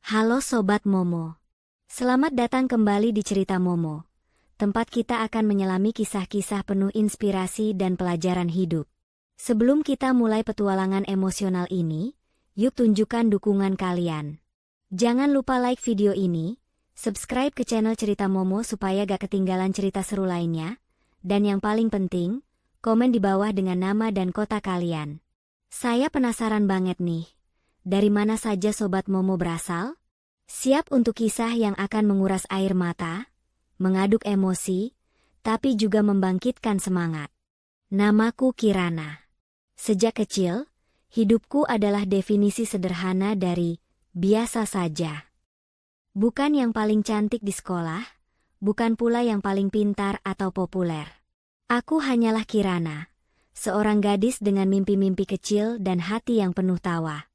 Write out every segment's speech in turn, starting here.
Halo Sobat Momo. Selamat datang kembali di Cerita Momo. Tempat kita akan menyelami kisah-kisah penuh inspirasi dan pelajaran hidup. Sebelum kita mulai petualangan emosional ini, yuk tunjukkan dukungan kalian. Jangan lupa like video ini, subscribe ke channel Cerita Momo supaya gak ketinggalan cerita seru lainnya, dan yang paling penting, komen di bawah dengan nama dan kota kalian. Saya penasaran banget nih, dari mana saja Sobat Momo berasal? Siap untuk kisah yang akan menguras air mata, mengaduk emosi, tapi juga membangkitkan semangat. Namaku Kirana. Sejak kecil, hidupku adalah definisi sederhana dari biasa saja. Bukan yang paling cantik di sekolah, bukan pula yang paling pintar atau populer. Aku hanyalah Kirana, seorang gadis dengan mimpi-mimpi kecil dan hati yang penuh tawa.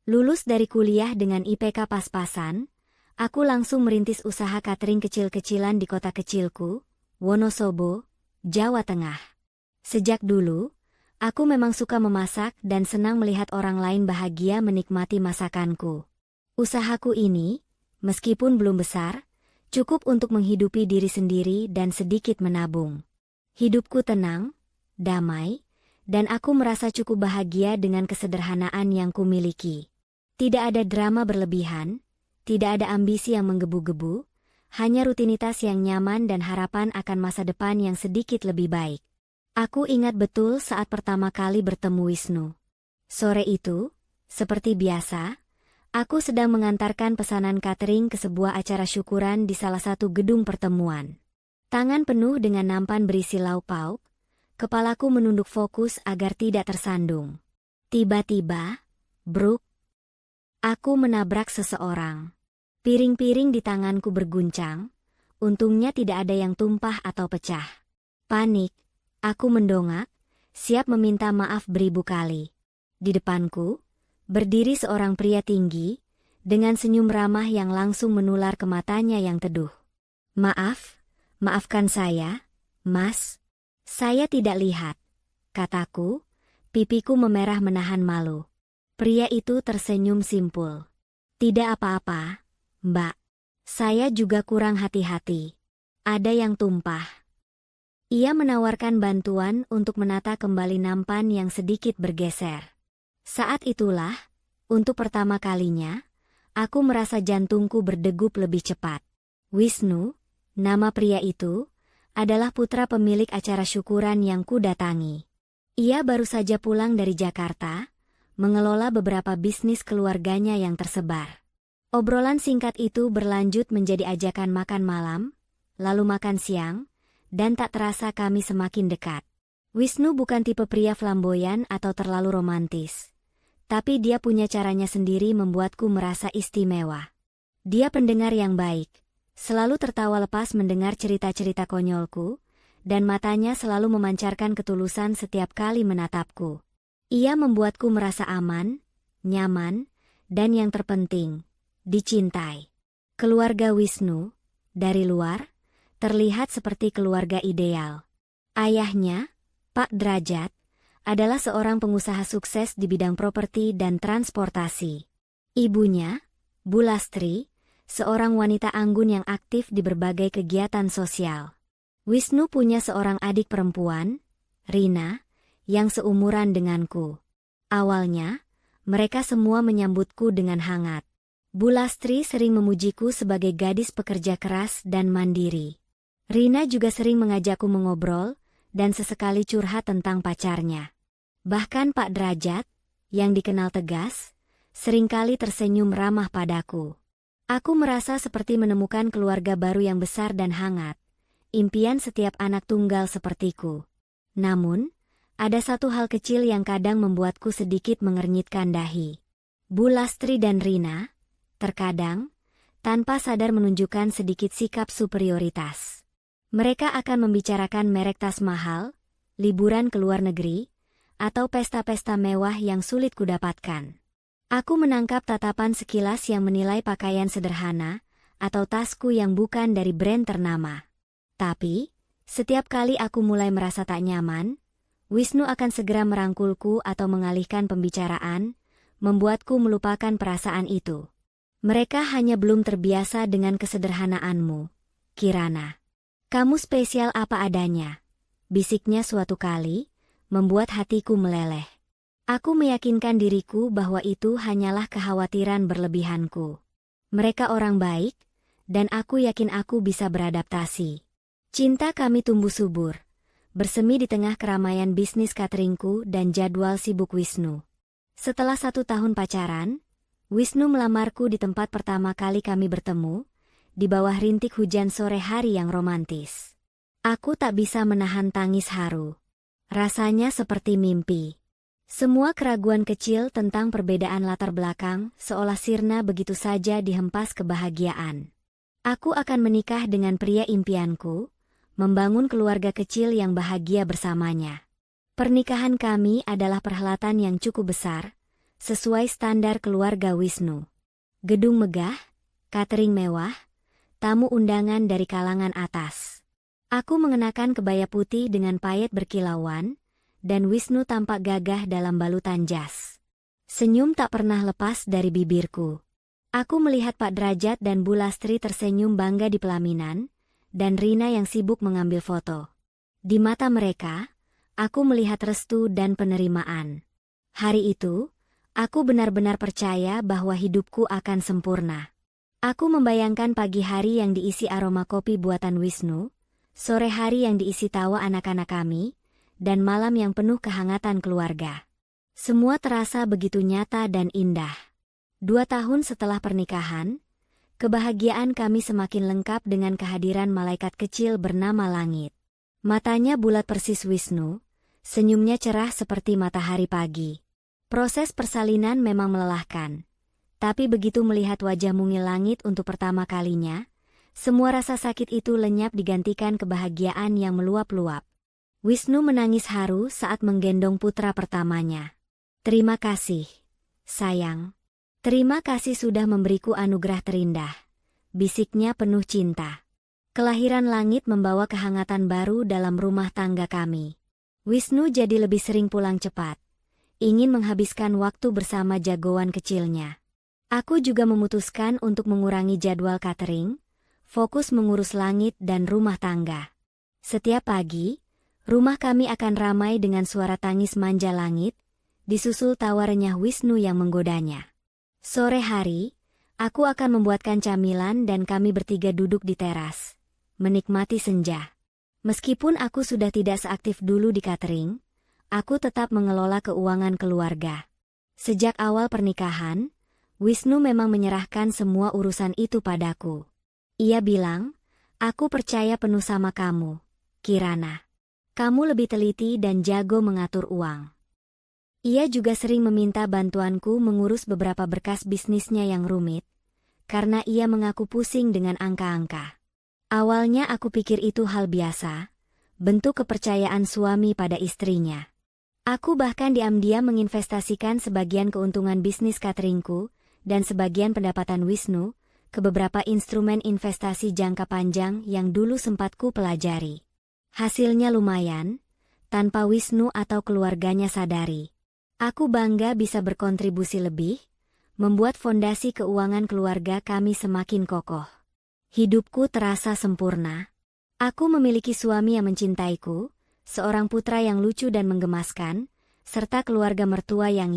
Lulus dari kuliah dengan IPK pas-pasan, aku langsung merintis usaha catering kecil-kecilan di kota kecilku, Wonosobo, Jawa Tengah. Sejak dulu, aku memang suka memasak dan senang melihat orang lain bahagia menikmati masakanku. Usahaku ini, meskipun belum besar, cukup untuk menghidupi diri sendiri dan sedikit menabung. Hidupku tenang, damai, dan aku merasa cukup bahagia dengan kesederhanaan yang kumiliki. Tidak ada drama berlebihan, tidak ada ambisi yang menggebu-gebu, hanya rutinitas yang nyaman dan harapan akan masa depan yang sedikit lebih baik. Aku ingat betul saat pertama kali bertemu Wisnu. Sore itu, seperti biasa, aku sedang mengantarkan pesanan catering ke sebuah acara syukuran di salah satu gedung pertemuan. Tangan penuh dengan nampan berisi lauk pauk, kepalaku menunduk fokus agar tidak tersandung. Tiba-tiba, bruk, aku menabrak seseorang. Piring-piring di tanganku berguncang, untungnya tidak ada yang tumpah atau pecah. Panik, aku mendongak, siap meminta maaf beribu kali. Di depanku, berdiri seorang pria tinggi, dengan senyum ramah yang langsung menular ke matanya yang teduh. Maafkan saya, Mas. Saya tidak lihat, kataku, pipiku memerah menahan malu. Pria itu tersenyum simpul. Tidak apa-apa, Mbak. Saya juga kurang hati-hati. Ada yang tumpah. Ia menawarkan bantuan untuk menata kembali nampan yang sedikit bergeser. Saat itulah, untuk pertama kalinya, aku merasa jantungku berdegup lebih cepat. Wisnu, nama pria itu, adalah putra pemilik acara syukuran yang kudatangi. Ia baru saja pulang dari Jakarta, mengelola beberapa bisnis keluarganya yang tersebar. Obrolan singkat itu berlanjut menjadi ajakan makan malam, lalu makan siang, dan tak terasa kami semakin dekat. Wisnu bukan tipe pria flamboyan atau terlalu romantis. Tapi dia punya caranya sendiri membuatku merasa istimewa. Dia pendengar yang baik, selalu tertawa lepas mendengar cerita-cerita konyolku, dan matanya selalu memancarkan ketulusan setiap kali menatapku. Ia membuatku merasa aman, nyaman, dan yang terpenting, dicintai. Keluarga Wisnu, dari luar, terlihat seperti keluarga ideal. Ayahnya, Pak Drajat, adalah seorang pengusaha sukses di bidang properti dan transportasi. Ibunya, Bu Lastri, seorang wanita anggun yang aktif di berbagai kegiatan sosial. Wisnu punya seorang adik perempuan, Rina, yang seumuran denganku. Awalnya, mereka semua menyambutku dengan hangat. Bu Lastri sering memujiku sebagai gadis pekerja keras dan mandiri. Rina juga sering mengajakku mengobrol, dan sesekali curhat tentang pacarnya. Bahkan Pak Drajat, yang dikenal tegas, seringkali tersenyum ramah padaku. Aku merasa seperti menemukan keluarga baru yang besar dan hangat, impian setiap anak tunggal sepertiku. Namun, ada satu hal kecil yang kadang membuatku sedikit mengernyitkan dahi. Bu Lastri dan Rina, terkadang, tanpa sadar menunjukkan sedikit sikap superioritas. Mereka akan membicarakan merek tas mahal, liburan ke luar negeri, atau pesta-pesta mewah yang sulit kudapatkan. Aku menangkap tatapan sekilas yang menilai pakaian sederhana, atau tasku yang bukan dari brand ternama. Tapi, setiap kali aku mulai merasa tak nyaman, Wisnu akan segera merangkulku atau mengalihkan pembicaraan, membuatku melupakan perasaan itu. Mereka hanya belum terbiasa dengan kesederhanaanmu, Kirana. Kamu spesial apa adanya, bisiknya suatu kali, membuat hatiku meleleh. Aku meyakinkan diriku bahwa itu hanyalah kekhawatiran berlebihanku. Mereka orang baik, dan aku yakin aku bisa beradaptasi. Cinta kami tumbuh subur, bersemi di tengah keramaian bisnis cateringku dan jadwal sibuk Wisnu. Setelah 1 tahun pacaran, Wisnu melamarku di tempat pertama kali kami bertemu, di bawah rintik hujan sore hari yang romantis. Aku tak bisa menahan tangis haru. Rasanya seperti mimpi. Semua keraguan kecil tentang perbedaan latar belakang seolah sirna begitu saja dihempas kebahagiaan. Aku akan menikah dengan pria impianku, membangun keluarga kecil yang bahagia bersamanya. Pernikahan kami adalah perhelatan yang cukup besar, sesuai standar keluarga Wisnu. Gedung megah, catering mewah, tamu undangan dari kalangan atas. Aku mengenakan kebaya putih dengan payet berkilauan, dan Wisnu tampak gagah dalam balutan jas. Senyum tak pernah lepas dari bibirku. Aku melihat Pak Derajat dan Bu Lastri tersenyum bangga di pelaminan, dan Rina yang sibuk mengambil foto. Di mata mereka, aku melihat restu dan penerimaan. Hari itu, aku benar-benar percaya bahwa hidupku akan sempurna. Aku membayangkan pagi hari yang diisi aroma kopi buatan Wisnu, sore hari yang diisi tawa anak-anak kami, dan malam yang penuh kehangatan keluarga. Semua terasa begitu nyata dan indah. 2 tahun setelah pernikahan, kebahagiaan kami semakin lengkap dengan kehadiran malaikat kecil bernama Langit. Matanya bulat persis Wisnu, senyumnya cerah seperti matahari pagi. Proses persalinan memang melelahkan. Tapi begitu melihat wajah mungil Langit untuk pertama kalinya, semua rasa sakit itu lenyap digantikan kebahagiaan yang meluap-luap. Wisnu menangis haru saat menggendong putra pertamanya. Terima kasih, sayang. Terima kasih sudah memberiku anugerah terindah. Bisiknya penuh cinta. Kelahiran Langit membawa kehangatan baru dalam rumah tangga kami. Wisnu jadi lebih sering pulang cepat. Ingin menghabiskan waktu bersama jagoan kecilnya. Aku juga memutuskan untuk mengurangi jadwal catering, fokus mengurus Langit dan rumah tangga. Setiap pagi, rumah kami akan ramai dengan suara tangis manja Langit, disusul tawa renyah Wisnu yang menggodanya. Sore hari, aku akan membuatkan camilan dan kami bertiga duduk di teras, menikmati senja. Meskipun aku sudah tidak seaktif dulu di catering, aku tetap mengelola keuangan keluarga. Sejak awal pernikahan, Wisnu memang menyerahkan semua urusan itu padaku. Ia bilang, aku percaya penuh sama kamu, Kirana. Kamu lebih teliti dan jago mengatur uang. Ia juga sering meminta bantuanku mengurus beberapa berkas bisnisnya yang rumit, karena ia mengaku pusing dengan angka-angka. Awalnya aku pikir itu hal biasa, bentuk kepercayaan suami pada istrinya. Aku bahkan diam-diam menginvestasikan sebagian keuntungan bisnis cateringku dan sebagian pendapatan Wisnu ke beberapa instrumen investasi jangka panjang yang dulu sempat ku pelajari. Hasilnya lumayan, tanpa Wisnu atau keluarganya sadari. Aku bangga bisa berkontribusi lebih, membuat fondasi keuangan keluarga kami semakin kokoh. Hidupku terasa sempurna. Aku memiliki suami yang mencintaiku, seorang putra yang lucu dan menggemaskan, serta keluarga mertua yang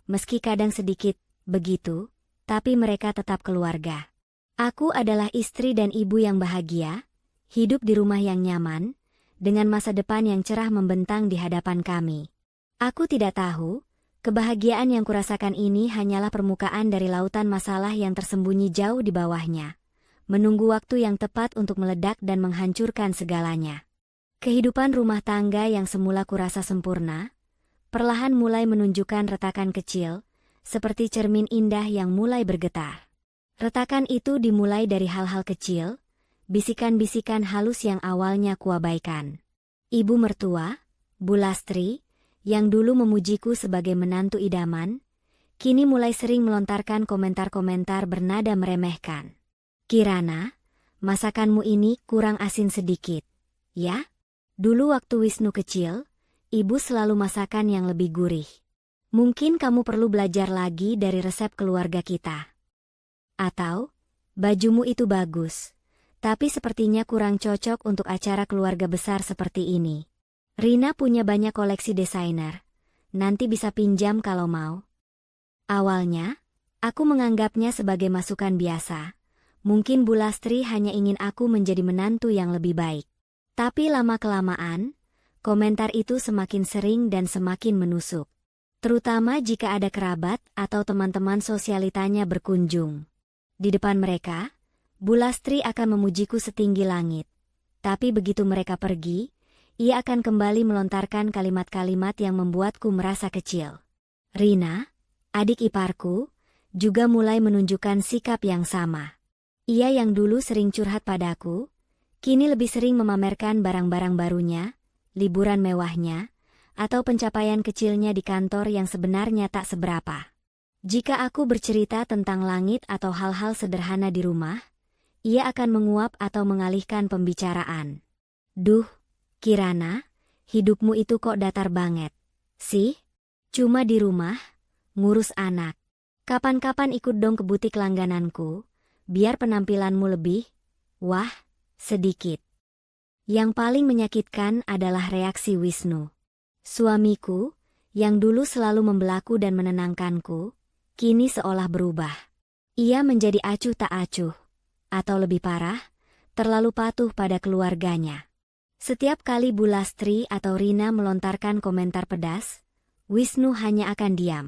meski kadang sedikit, begitu, tapi mereka tetap keluarga. Aku adalah istri dan ibu yang bahagia, hidup di rumah yang nyaman, dengan masa depan yang cerah membentang di hadapan kami. Aku tidak tahu, kebahagiaan yang kurasakan ini hanyalah permukaan dari lautan masalah yang tersembunyi jauh di bawahnya, menunggu waktu yang tepat untuk meledak dan menghancurkan segalanya. Kehidupan rumah tangga yang semula kurasa sempurna, perlahan mulai menunjukkan retakan kecil, seperti cermin indah yang mulai bergetar. Retakan itu dimulai dari hal-hal kecil, bisikan-bisikan halus yang awalnya kuabaikan. Ibu mertua, Bu Lastri, yang dulu memujiku sebagai menantu idaman, kini mulai sering melontarkan komentar-komentar bernada meremehkan. Kirana, masakanmu ini kurang asin sedikit, ya? Dulu waktu Wisnu kecil, ibu selalu masakan yang lebih gurih. Mungkin kamu perlu belajar lagi dari resep keluarga kita. Atau, bajumu itu bagus, tapi sepertinya kurang cocok untuk acara keluarga besar seperti ini. Rina punya banyak koleksi desainer, nanti bisa pinjam kalau mau. Awalnya, aku menganggapnya sebagai masukan biasa. Mungkin Bu Lastri hanya ingin aku menjadi menantu yang lebih baik. Tapi lama-kelamaan, komentar itu semakin sering dan semakin menusuk. Terutama jika ada kerabat atau teman-teman sosialitanya berkunjung. Di depan mereka, Bu Lastri akan memujiku setinggi langit. Tapi begitu mereka pergi, ia akan kembali melontarkan kalimat-kalimat yang membuatku merasa kecil. Rina, adik iparku, juga mulai menunjukkan sikap yang sama. Ia yang dulu sering curhat padaku, kini lebih sering memamerkan barang-barang barunya, liburan mewahnya, atau pencapaian kecilnya di kantor yang sebenarnya tak seberapa. Jika aku bercerita tentang langit atau hal-hal sederhana di rumah, ia akan menguap atau mengalihkan pembicaraan. Duh, Kirana, hidupmu itu kok datar banget, sih? Cuma di rumah, ngurus anak. Kapan-kapan ikut dong ke butik langgananku, biar penampilanmu lebih, wah, sedikit. Yang paling menyakitkan adalah reaksi Wisnu. Suamiku, yang dulu selalu membelaku dan menenangkanku, kini seolah berubah. Ia menjadi acuh tak acuh, atau lebih parah, terlalu patuh pada keluarganya. Setiap kali Bu Lastri atau Rina melontarkan komentar pedas, Wisnu hanya akan diam.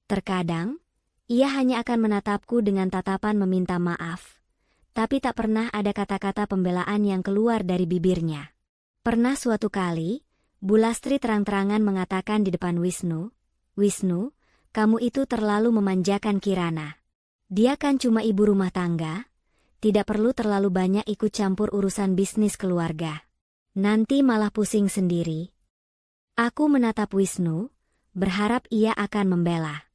Terkadang, ia hanya akan menatapku dengan tatapan meminta maaf, tapi tak pernah ada kata-kata pembelaan yang keluar dari bibirnya. Pernah suatu kali, Bu Lastri terang-terangan mengatakan di depan Wisnu, "Wisnu, kamu itu terlalu memanjakan Kirana. Dia kan cuma ibu rumah tangga, tidak perlu terlalu banyak ikut campur urusan bisnis keluarga. Nanti malah pusing sendiri." Aku menatap Wisnu, berharap ia akan membela.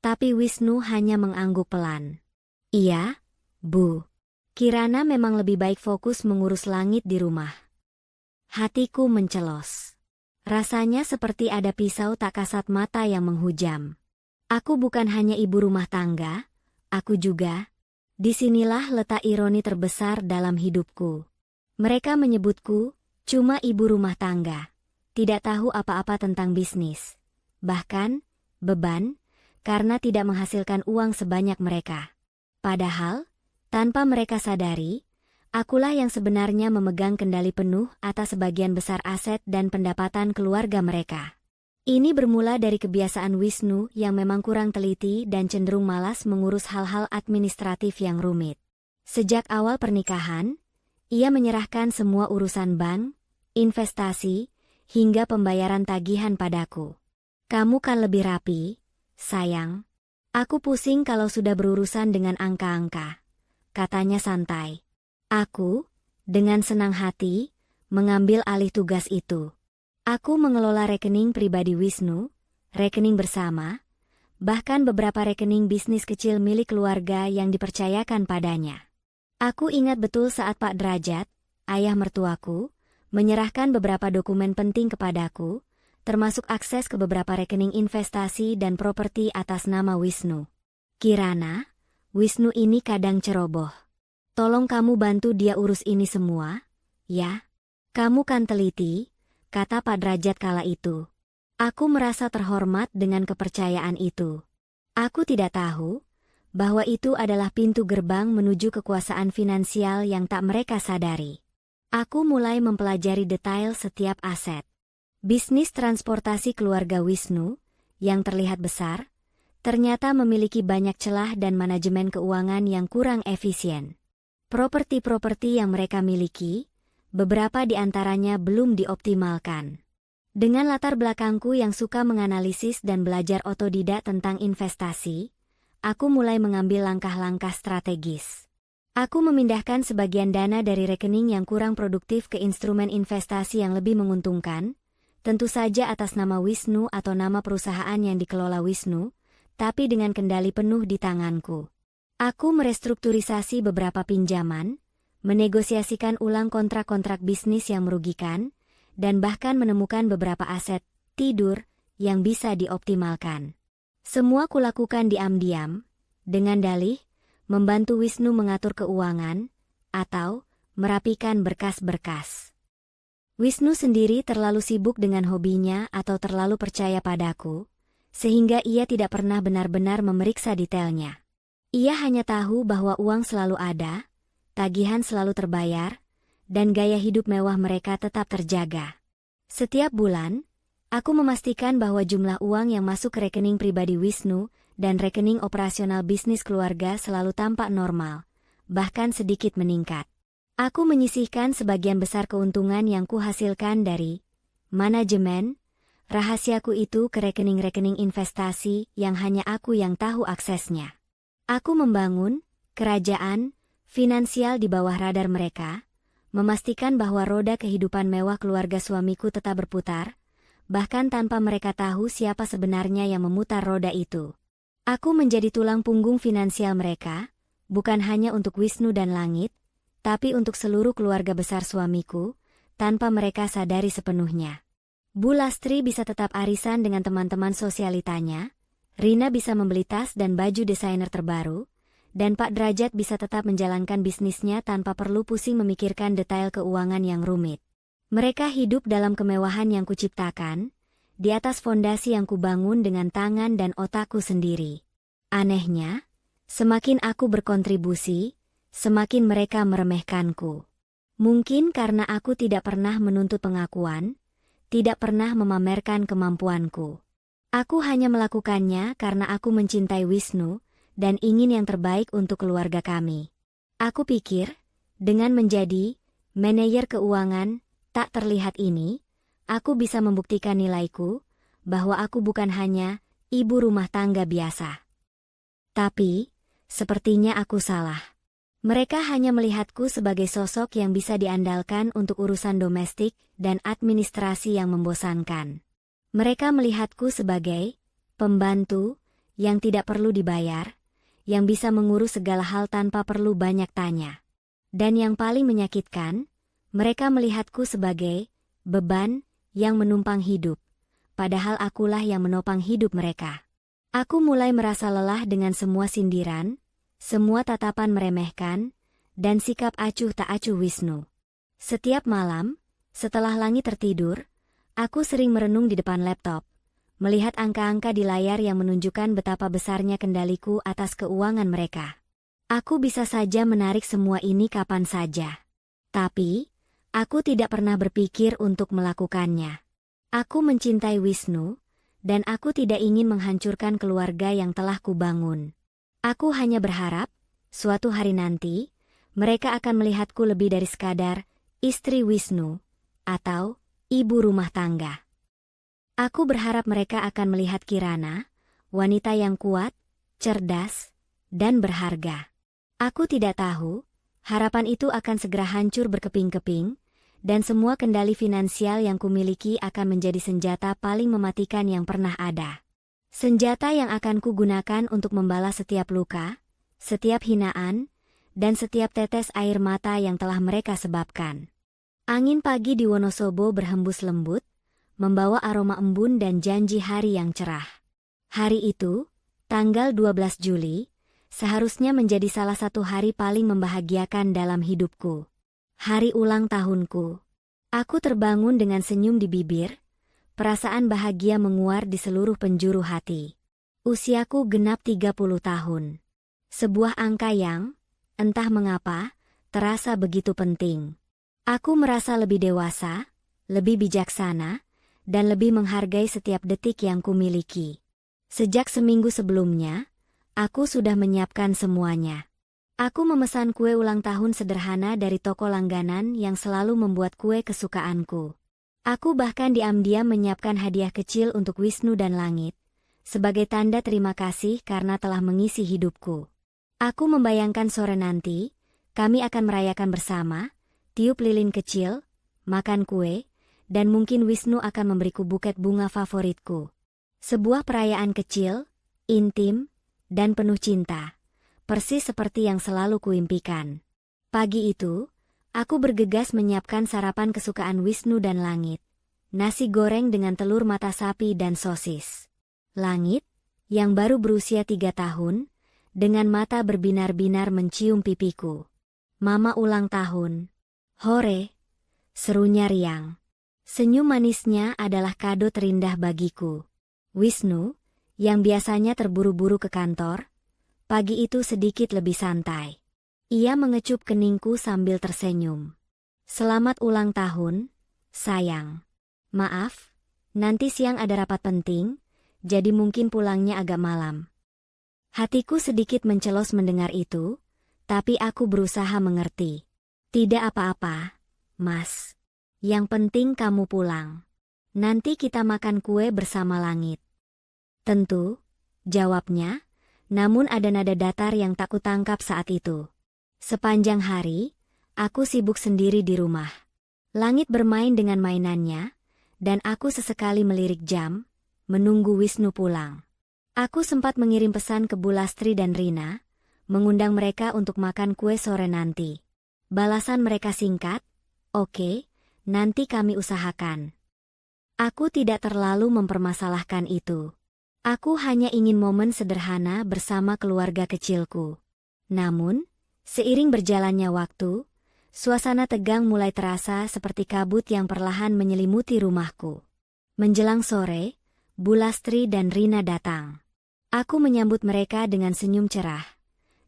Tapi Wisnu hanya mengangguk pelan. "Iya, Bu. Kirana memang lebih baik fokus mengurus langit di rumah." Hatiku mencelos. Rasanya seperti ada pisau tak kasat mata yang menghujam. Aku bukan hanya ibu rumah tangga, aku juga. Disinilah letak ironi terbesar dalam hidupku. Mereka menyebutku cuma ibu rumah tangga, tidak tahu apa-apa tentang bisnis. Bahkan, beban, karena tidak menghasilkan uang sebanyak mereka. Padahal, tanpa mereka sadari, akulah yang sebenarnya memegang kendali penuh atas sebagian besar aset dan pendapatan keluarga mereka. Ini bermula dari kebiasaan Wisnu yang memang kurang teliti dan cenderung malas mengurus hal-hal administratif yang rumit. Sejak awal pernikahan, ia menyerahkan semua urusan bank, investasi, hingga pembayaran tagihan padaku. "Kamu kan lebih rapi, sayang. Aku pusing kalau sudah berurusan dengan angka-angka," katanya santai. Aku, dengan senang hati, mengambil alih tugas itu. Aku mengelola rekening pribadi Wisnu, rekening bersama, bahkan beberapa rekening bisnis kecil milik keluarga yang dipercayakan padanya. Aku ingat betul saat Pak Derajat, ayah mertuaku, menyerahkan beberapa dokumen penting kepadaku, termasuk akses ke beberapa rekening investasi dan properti atas nama Wisnu. "Kirana, Wisnu ini kadang ceroboh. Tolong kamu bantu dia urus ini semua, ya? Kamu kan teliti," kata Pak Derajat kala itu. Aku merasa terhormat dengan kepercayaan itu. Aku tidak tahu bahwa itu adalah pintu gerbang menuju kekuasaan finansial yang tak mereka sadari. Aku mulai mempelajari detail setiap aset. Bisnis transportasi keluarga Wisnu, yang terlihat besar, ternyata memiliki banyak celah dan manajemen keuangan yang kurang efisien. Properti-properti yang mereka miliki, beberapa di antaranya belum dioptimalkan. Dengan latar belakangku yang suka menganalisis dan belajar otodidak tentang investasi, aku mulai mengambil langkah-langkah strategis. Aku memindahkan sebagian dana dari rekening yang kurang produktif ke instrumen investasi yang lebih menguntungkan, tentu saja atas nama Wisnu atau nama perusahaan yang dikelola Wisnu, tapi dengan kendali penuh di tanganku. Aku merestrukturisasi beberapa pinjaman, menegosiasikan ulang kontrak-kontrak bisnis yang merugikan, dan bahkan menemukan beberapa aset tidur yang bisa dioptimalkan. Semua kulakukan diam-diam, dengan dalih membantu Wisnu mengatur keuangan, atau merapikan berkas-berkas. Wisnu sendiri terlalu sibuk dengan hobinya atau terlalu percaya padaku, sehingga ia tidak pernah benar-benar memeriksa detailnya. Ia hanya tahu bahwa uang selalu ada, tagihan selalu terbayar, dan gaya hidup mewah mereka tetap terjaga. Setiap bulan, aku memastikan bahwa jumlah uang yang masuk ke rekening pribadi Wisnu dan rekening operasional bisnis keluarga selalu tampak normal, bahkan sedikit meningkat. Aku menyisihkan sebagian besar keuntungan yang kuhasilkan dari manajemen rahasiaku itu ke rekening-rekening investasi yang hanya aku yang tahu aksesnya. Aku membangun kerajaan finansial di bawah radar mereka, memastikan bahwa roda kehidupan mewah keluarga suamiku tetap berputar, bahkan tanpa mereka tahu siapa sebenarnya yang memutar roda itu. Aku menjadi tulang punggung finansial mereka, bukan hanya untuk Wisnu dan Langit, tapi untuk seluruh keluarga besar suamiku, tanpa mereka sadari sepenuhnya. Bu Lastri bisa tetap arisan dengan teman-teman sosialitanya, Rina bisa membeli tas dan baju desainer terbaru, dan Pak Derajat bisa tetap menjalankan bisnisnya tanpa perlu pusing memikirkan detail keuangan yang rumit. Mereka hidup dalam kemewahan yang kuciptakan, di atas fondasi yang kubangun dengan tangan dan otakku sendiri. Anehnya, semakin aku berkontribusi, semakin mereka meremehkanku. Mungkin karena aku tidak pernah menuntut pengakuan, tidak pernah memamerkan kemampuanku. Aku hanya melakukannya karena aku mencintai Wisnu, dan ingin yang terbaik untuk keluarga kami. Aku pikir, dengan menjadi manajer keuangan tak terlihat ini, aku bisa membuktikan nilaiku, bahwa aku bukan hanya ibu rumah tangga biasa. Tapi, sepertinya aku salah. Mereka hanya melihatku sebagai sosok yang bisa diandalkan untuk urusan domestik dan administrasi yang membosankan. Mereka melihatku sebagai pembantu yang tidak perlu dibayar, yang bisa mengurus segala hal tanpa perlu banyak tanya. Dan yang paling menyakitkan, mereka melihatku sebagai beban yang menumpang hidup, padahal akulah yang menopang hidup mereka. Aku mulai merasa lelah dengan semua sindiran, semua tatapan meremehkan, dan sikap acuh tak acuh Wisnu. Setiap malam, setelah Langit tertidur, aku sering merenung di depan laptop, melihat angka-angka di layar yang menunjukkan betapa besarnya kendaliku atas keuangan mereka. Aku bisa saja menarik semua ini kapan saja. Tapi, aku tidak pernah berpikir untuk melakukannya. Aku mencintai Wisnu, dan aku tidak ingin menghancurkan keluarga yang telah kubangun. Aku hanya berharap, suatu hari nanti, mereka akan melihatku lebih dari sekadar istri Wisnu, atau ibu rumah tangga. Aku berharap mereka akan melihat Kirana, wanita yang kuat, cerdas, dan berharga. Aku tidak tahu, harapan itu akan segera hancur berkeping-keping, dan semua kendali finansial yang kumiliki akan menjadi senjata paling mematikan yang pernah ada. Senjata yang akan kugunakan untuk membalas setiap luka, setiap hinaan, dan setiap tetes air mata yang telah mereka sebabkan. Angin pagi di Wonosobo berhembus lembut, membawa aroma embun dan janji hari yang cerah. Hari itu, tanggal 12 Juli, seharusnya menjadi salah satu hari paling membahagiakan dalam hidupku. Hari ulang tahunku. Aku terbangun dengan senyum di bibir, perasaan bahagia menguar di seluruh penjuru hati. Usiaku genap 30 tahun. Sebuah angka yang, entah mengapa, terasa begitu penting. Aku merasa lebih dewasa, lebih bijaksana, dan lebih menghargai setiap detik yang kumiliki. Sejak seminggu sebelumnya, aku sudah menyiapkan semuanya. Aku memesan kue ulang tahun sederhana dari toko langganan yang selalu membuat kue kesukaanku. Aku bahkan diam-diam menyiapkan hadiah kecil untuk Wisnu dan Langit, sebagai tanda terima kasih karena telah mengisi hidupku. Aku membayangkan sore nanti, kami akan merayakan bersama, tiup lilin kecil, makan kue, dan mungkin Wisnu akan memberiku buket bunga favoritku. Sebuah perayaan kecil, intim, dan penuh cinta, persis seperti yang selalu kuimpikan. Pagi itu, aku bergegas menyiapkan sarapan kesukaan Wisnu dan Langit, nasi goreng dengan telur mata sapi dan sosis. Langit, yang baru berusia 3 tahun, dengan mata berbinar-binar mencium pipiku. Mama ulang tahun. Hore, serunya riang. Senyum manisnya adalah kado terindah bagiku. Wisnu, yang biasanya terburu-buru ke kantor, pagi itu sedikit lebih santai. Ia mengecup keningku sambil tersenyum. Selamat ulang tahun, sayang. Maaf, nanti siang ada rapat penting, jadi mungkin pulangnya agak malam. Hatiku sedikit mencelos mendengar itu, tapi aku berusaha mengerti. Tidak apa-apa, Mas. Yang penting kamu pulang. Nanti kita makan kue bersama langit. Tentu, jawabnya, namun ada nada datar yang tak kutangkap saat itu. Sepanjang hari, aku sibuk sendiri di rumah. Langit bermain dengan mainannya, dan aku sesekali melirik jam, menunggu Wisnu pulang. Aku sempat mengirim pesan ke Bulastri dan Rina, mengundang mereka untuk makan kue sore nanti. Balasan mereka singkat, "Oke, nanti kami usahakan." Aku tidak terlalu mempermasalahkan itu. Aku hanya ingin momen sederhana bersama keluarga kecilku. Namun, seiring berjalannya waktu, suasana tegang mulai terasa seperti kabut yang perlahan menyelimuti rumahku. Menjelang sore, Bulastri dan Rina datang. Aku menyambut mereka dengan senyum cerah.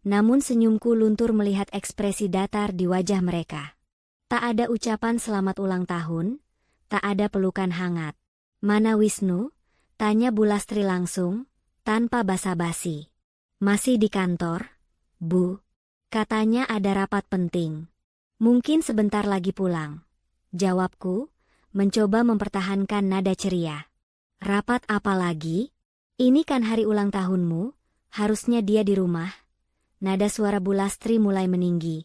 Namun senyumku luntur melihat ekspresi datar di wajah mereka. Tak ada ucapan selamat ulang tahun, tak ada pelukan hangat. "Mana Wisnu?" tanya Bulastri langsung, tanpa basa-basi. "Masih di kantor, Bu. Katanya ada rapat penting. Mungkin sebentar lagi pulang," jawabku, mencoba mempertahankan nada ceria. "Rapat apa lagi? Ini kan hari ulang tahunmu, harusnya dia di rumah." Nada suara Bulastri mulai meninggi.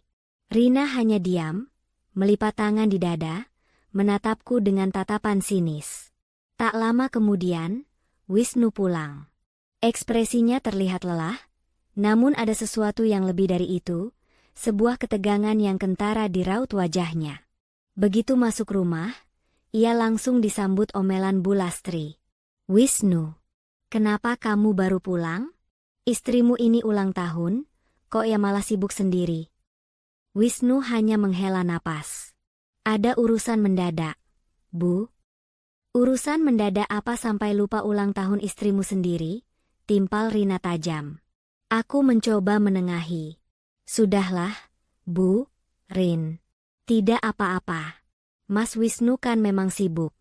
Rina hanya diam, melipat tangan di dada, menatapku dengan tatapan sinis. Tak lama kemudian, Wisnu pulang. Ekspresinya terlihat lelah, namun ada sesuatu yang lebih dari itu, sebuah ketegangan yang kentara di raut wajahnya. Begitu masuk rumah, ia langsung disambut omelan Bulastri. "Wisnu, kenapa kamu baru pulang? Istrimu ini ulang tahun, kok ia malah sibuk sendiri?" Wisnu hanya menghela napas. "Ada urusan mendadak, Bu." "Urusan mendadak apa sampai lupa ulang tahun istrimu sendiri?" timpal Rina tajam. Aku mencoba menengahi. "Sudahlah, Bu, Rin. Tidak apa-apa. Mas Wisnu kan memang sibuk."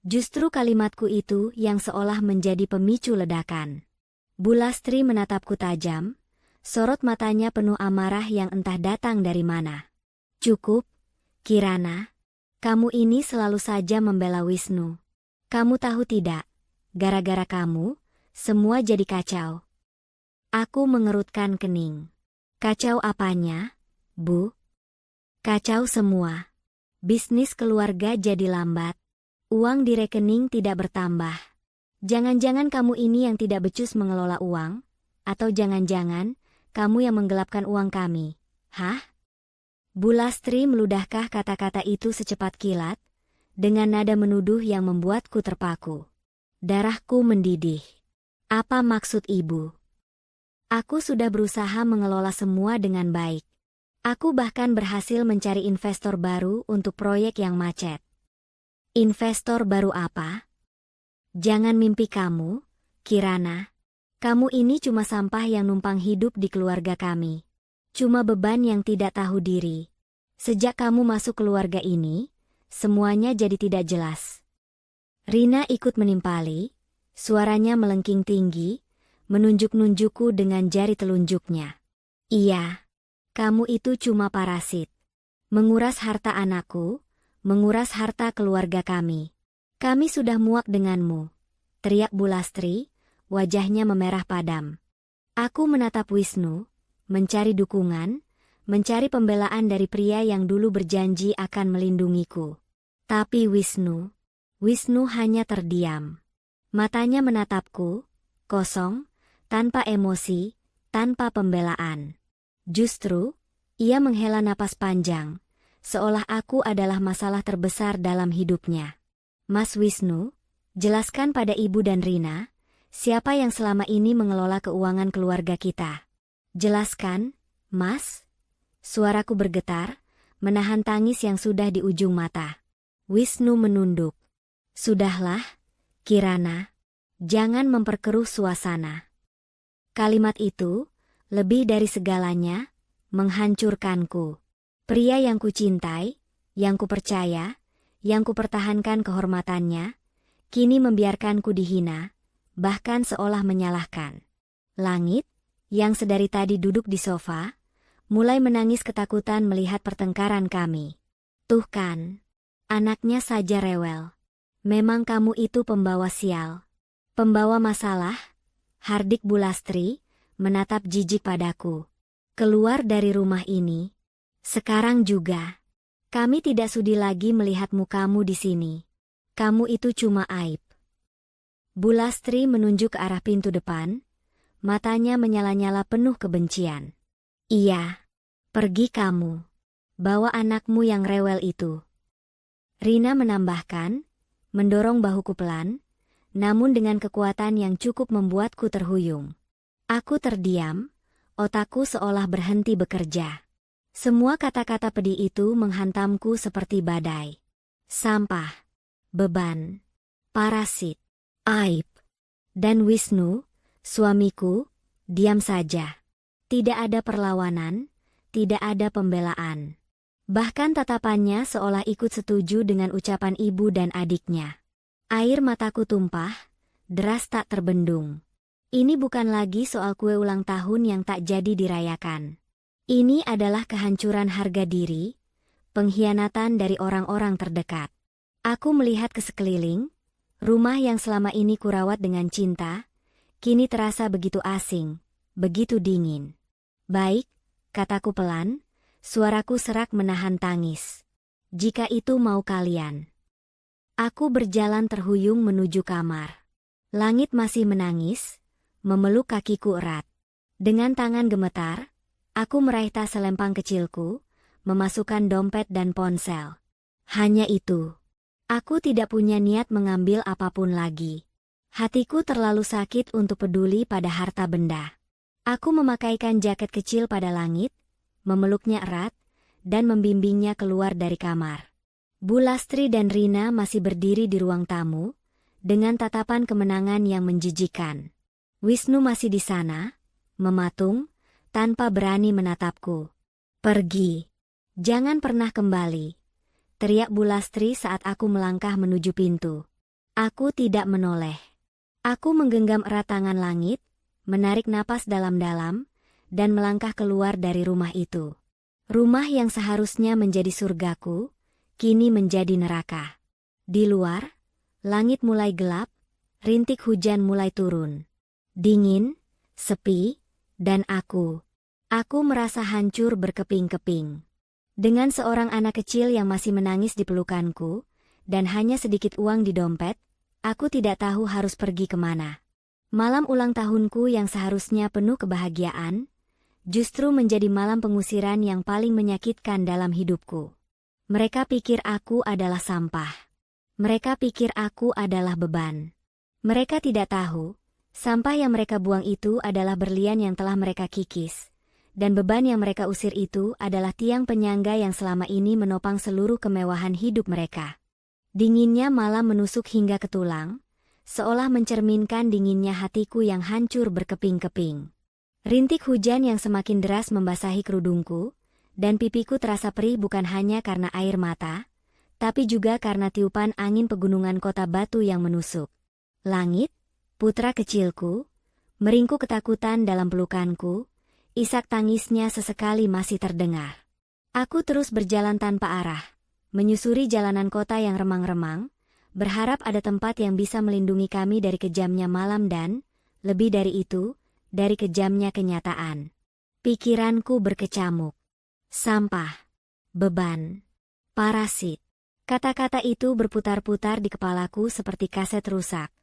Justru kalimatku itu yang seolah menjadi pemicu ledakan. Bulastri menatapku tajam, sorot matanya penuh amarah yang entah datang dari mana. "Cukup, Kirana. Kamu ini selalu saja membela Wisnu. Kamu tahu tidak, gara-gara kamu, semua jadi kacau." Aku mengerutkan kening. "Kacau apanya, Bu?" "Kacau semua. Bisnis keluarga jadi lambat. Uang di rekening tidak bertambah. Jangan-jangan kamu ini yang tidak becus mengelola uang? Atau jangan-jangan, kamu yang menggelapkan uang kami? Hah?" Bulastri meludahkah kata-kata itu secepat kilat, dengan nada menuduh yang membuatku terpaku. Darahku mendidih. "Apa maksud Ibu? Aku sudah berusaha mengelola semua dengan baik. Aku bahkan berhasil mencari investor baru untuk proyek yang macet." "Investor baru apa? Jangan mimpi kamu, Kirana. Kamu ini cuma sampah yang numpang hidup di keluarga kami. Cuma beban yang tidak tahu diri. Sejak kamu masuk keluarga ini, semuanya jadi tidak jelas." Rina ikut menimpali, suaranya melengking tinggi, menunjuk-nunjukku dengan jari telunjuknya. "Iya, kamu itu cuma parasit. Menguras harta anakku, menguras harta keluarga kami. Kami sudah muak denganmu," teriak Bulastri, wajahnya memerah padam. Aku menatap Wisnu, mencari dukungan, mencari pembelaan dari pria yang dulu berjanji akan melindungiku. Tapi Wisnu hanya terdiam. Matanya menatapku, kosong, tanpa emosi, tanpa pembelaan. Justru, ia menghela napas panjang, seolah aku adalah masalah terbesar dalam hidupnya. "Mas Wisnu, jelaskan pada Ibu dan Rina, siapa yang selama ini mengelola keuangan keluarga kita?" Jelaskan, Mas. Suaraku bergetar, menahan tangis yang sudah di ujung mata. Wisnu menunduk. Sudahlah, Kirana. Jangan memperkeruh suasana. Kalimat itu, lebih dari segalanya, menghancurkanku. Pria yang kucintai, yang kupercaya, yang kupertahankan kehormatannya, kini membiarkanku dihina, bahkan seolah menyalahkan. Langit, yang sedari tadi duduk di sofa, mulai menangis ketakutan melihat pertengkaran kami. Tuh kan, anaknya saja rewel. Memang kamu itu pembawa sial. Pembawa masalah. Hardik Bulastri menatap jijik padaku. Keluar dari rumah ini. Sekarang juga. Kami tidak sudi lagi melihat mukamu di sini. Kamu itu cuma aib. Bulastri menunjuk ke arah pintu depan, matanya menyala-nyala penuh kebencian. Iya, pergi kamu. Bawa anakmu yang rewel itu. Rina menambahkan, mendorong bahuku pelan, namun dengan kekuatan yang cukup membuatku terhuyung. Aku terdiam, otakku seolah berhenti bekerja. Semua kata-kata pedih itu menghantamku seperti badai. Sampah, beban, parasit, aib. Dan Wisnu, suamiku, diam saja. Tidak ada perlawanan, tidak ada pembelaan. Bahkan tatapannya seolah ikut setuju dengan ucapan ibu dan adiknya. Air mataku tumpah, deras tak terbendung. Ini bukan lagi soal kue ulang tahun yang tak jadi dirayakan. Ini adalah kehancuran harga diri, pengkhianatan dari orang-orang terdekat. Aku melihat ke sekeliling, rumah yang selama ini kurawat dengan cinta, kini terasa begitu asing, begitu dingin. Baik, kataku pelan, suaraku serak menahan tangis. Jika itu mau kalian. Aku berjalan terhuyung menuju kamar. Langit masih menangis, memeluk kakiku erat. Dengan tangan gemetar, aku meraih tas selempang kecilku, memasukkan dompet dan ponsel. Hanya itu. Aku tidak punya niat mengambil apapun lagi. Hatiku terlalu sakit untuk peduli pada harta benda. Aku memakaikan jaket kecil pada langit, memeluknya erat, dan membimbingnya keluar dari kamar. Bulastri dan Rina masih berdiri di ruang tamu, dengan tatapan kemenangan yang menjijikan. Wisnu masih di sana, mematung, tanpa berani menatapku. Pergi. Jangan pernah kembali. Teriak Bulastri saat aku melangkah menuju pintu. Aku tidak menoleh. Aku menggenggam erat tangan langit, menarik napas dalam-dalam, dan melangkah keluar dari rumah itu. Rumah yang seharusnya menjadi surgaku, kini menjadi neraka. Di luar, langit mulai gelap, rintik hujan mulai turun. Dingin, sepi, dan aku merasa hancur berkeping-keping. Dengan seorang anak kecil yang masih menangis di pelukanku, dan hanya sedikit uang di dompet, aku tidak tahu harus pergi kemana. Malam ulang tahunku yang seharusnya penuh kebahagiaan, justru menjadi malam pengusiran yang paling menyakitkan dalam hidupku. Mereka pikir aku adalah sampah. Mereka pikir aku adalah beban. Mereka tidak tahu, sampah yang mereka buang itu adalah berlian yang telah mereka kikis, dan beban yang mereka usir itu adalah tiang penyangga yang selama ini menopang seluruh kemewahan hidup mereka. Dinginnya malam menusuk hingga ke tulang, seolah mencerminkan dinginnya hatiku yang hancur berkeping-keping. Rintik hujan yang semakin deras membasahi kerudungku, dan pipiku terasa perih bukan hanya karena air mata, tapi juga karena tiupan angin pegunungan kota batu yang menusuk. Langit, putra kecilku, meringkuk ketakutan dalam pelukanku, isak tangisnya sesekali masih terdengar. Aku terus berjalan tanpa arah, menyusuri jalanan kota yang remang-remang, berharap ada tempat yang bisa melindungi kami dari kejamnya malam dan, lebih dari itu, dari kejamnya kenyataan. Pikiranku berkecamuk. Sampah, beban, parasit. Kata-kata itu berputar-putar di kepalaku seperti kaset rusak,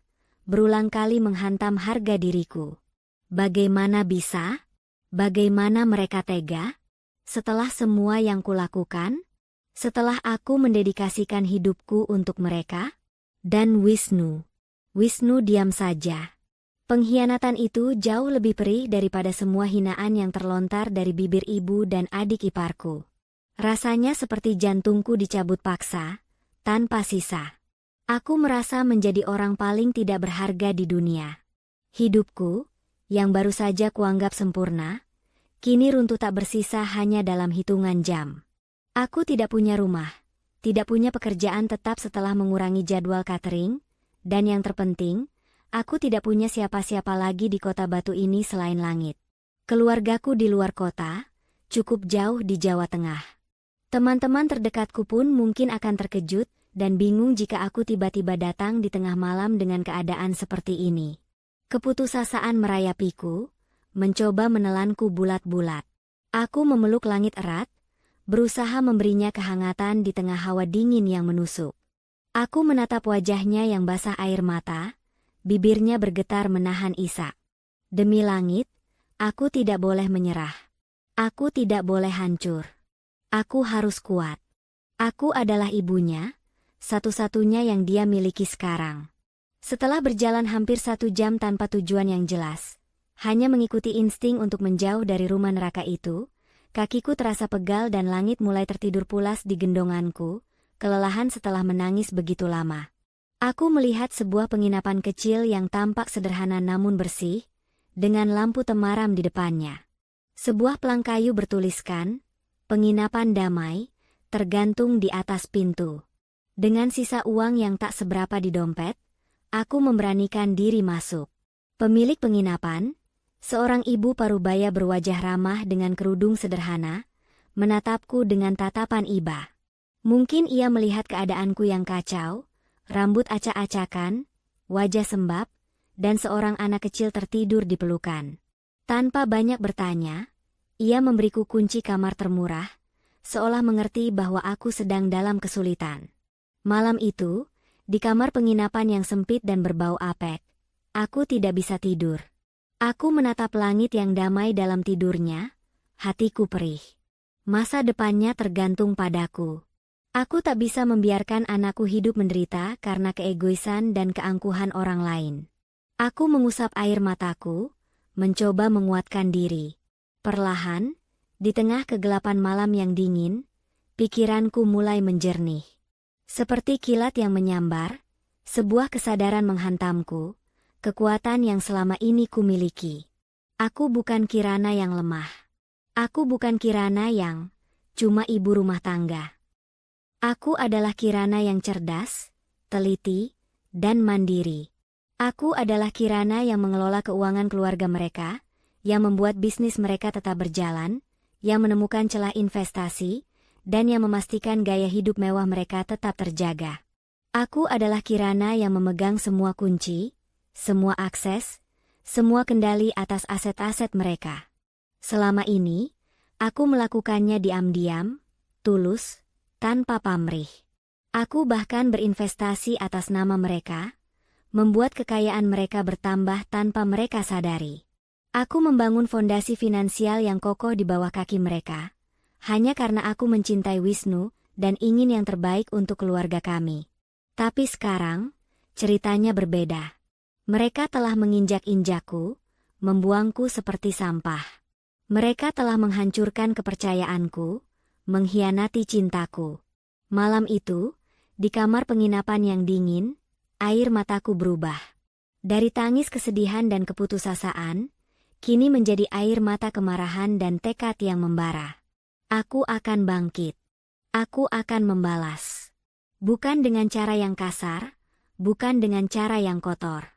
berulang kali menghantam harga diriku. Bagaimana bisa? Bagaimana mereka tega? Setelah semua yang kulakukan? Setelah aku mendedikasikan hidupku untuk mereka? Dan Wisnu diam saja. Pengkhianatan itu jauh lebih perih daripada semua hinaan yang terlontar dari bibir ibu dan adik iparku. Rasanya seperti jantungku dicabut paksa, tanpa sisa. Aku merasa menjadi orang paling tidak berharga di dunia. Hidupku, yang baru saja kuanggap sempurna, kini runtuh tak bersisa hanya dalam hitungan jam. Aku tidak punya rumah, tidak punya pekerjaan tetap setelah mengurangi jadwal catering, dan yang terpenting, aku tidak punya siapa-siapa lagi di kota batu ini selain langit. Keluargaku di luar kota, cukup jauh di Jawa Tengah. Teman-teman terdekatku pun mungkin akan terkejut dan bingung jika aku tiba-tiba datang di tengah malam dengan keadaan seperti ini. Keputusasaan merayapiku, mencoba menelanku bulat-bulat. Aku memeluk langit erat, berusaha memberinya kehangatan di tengah hawa dingin yang menusuk. Aku menatap wajahnya yang basah air mata, bibirnya bergetar menahan isak. Demi langit, aku tidak boleh menyerah. Aku tidak boleh hancur. Aku harus kuat. Aku adalah ibunya, satu-satunya yang dia miliki sekarang. Setelah berjalan hampir 1 jam tanpa tujuan yang jelas, hanya mengikuti insting untuk menjauh dari rumah neraka itu, kakiku terasa pegal dan langit mulai tertidur pulas di gendonganku, kelelahan setelah menangis begitu lama. Aku melihat sebuah penginapan kecil yang tampak sederhana namun bersih, dengan lampu temaram di depannya. Sebuah pelang kayu bertuliskan, "Penginapan Damai," tergantung di atas pintu. Dengan sisa uang yang tak seberapa di dompet, aku memberanikan diri masuk. Pemilik penginapan, seorang ibu parubaya berwajah ramah dengan kerudung sederhana, menatapku dengan tatapan iba. Mungkin ia melihat keadaanku yang kacau, rambut acak-acakan, wajah sembab, dan seorang anak kecil tertidur di pelukan. Tanpa banyak bertanya, ia memberiku kunci kamar termurah, seolah mengerti bahwa aku sedang dalam kesulitan. Malam itu, di kamar penginapan yang sempit dan berbau apek, aku tidak bisa tidur. Aku menatap langit yang damai dalam tidurnya, hatiku perih. Masa depannya tergantung padaku. Aku tak bisa membiarkan anakku hidup menderita karena keegoisan dan keangkuhan orang lain. Aku mengusap air mataku, mencoba menguatkan diri. Perlahan, di tengah kegelapan malam yang dingin, pikiranku mulai menjernih. Seperti kilat yang menyambar, sebuah kesadaran menghantamku, kekuatan yang selama ini kumiliki. Aku bukan Kirana yang lemah. Aku bukan Kirana yang cuma ibu rumah tangga. Aku adalah Kirana yang cerdas, teliti, dan mandiri. Aku adalah Kirana yang mengelola keuangan keluarga mereka, yang membuat bisnis mereka tetap berjalan, yang menemukan celah investasi, dan yang memastikan gaya hidup mewah mereka tetap terjaga. Aku adalah Kirana yang memegang semua kunci, semua akses, semua kendali atas aset-aset mereka. Selama ini, aku melakukannya diam-diam, tulus, tanpa pamrih. Aku bahkan berinvestasi atas nama mereka, membuat kekayaan mereka bertambah tanpa mereka sadari. Aku membangun fondasi finansial yang kokoh di bawah kaki mereka, hanya karena aku mencintai Wisnu dan ingin yang terbaik untuk keluarga kami. Tapi sekarang, ceritanya berbeda. Mereka telah menginjak-injakku, membuangku seperti sampah. Mereka telah menghancurkan kepercayaanku, mengkhianati cintaku. Malam itu, di kamar penginapan yang dingin, air mataku berubah. Dari tangis kesedihan dan keputusasaan, kini menjadi air mata kemarahan dan tekad yang membara. Aku akan bangkit. Aku akan membalas. Bukan dengan cara yang kasar, bukan dengan cara yang kotor.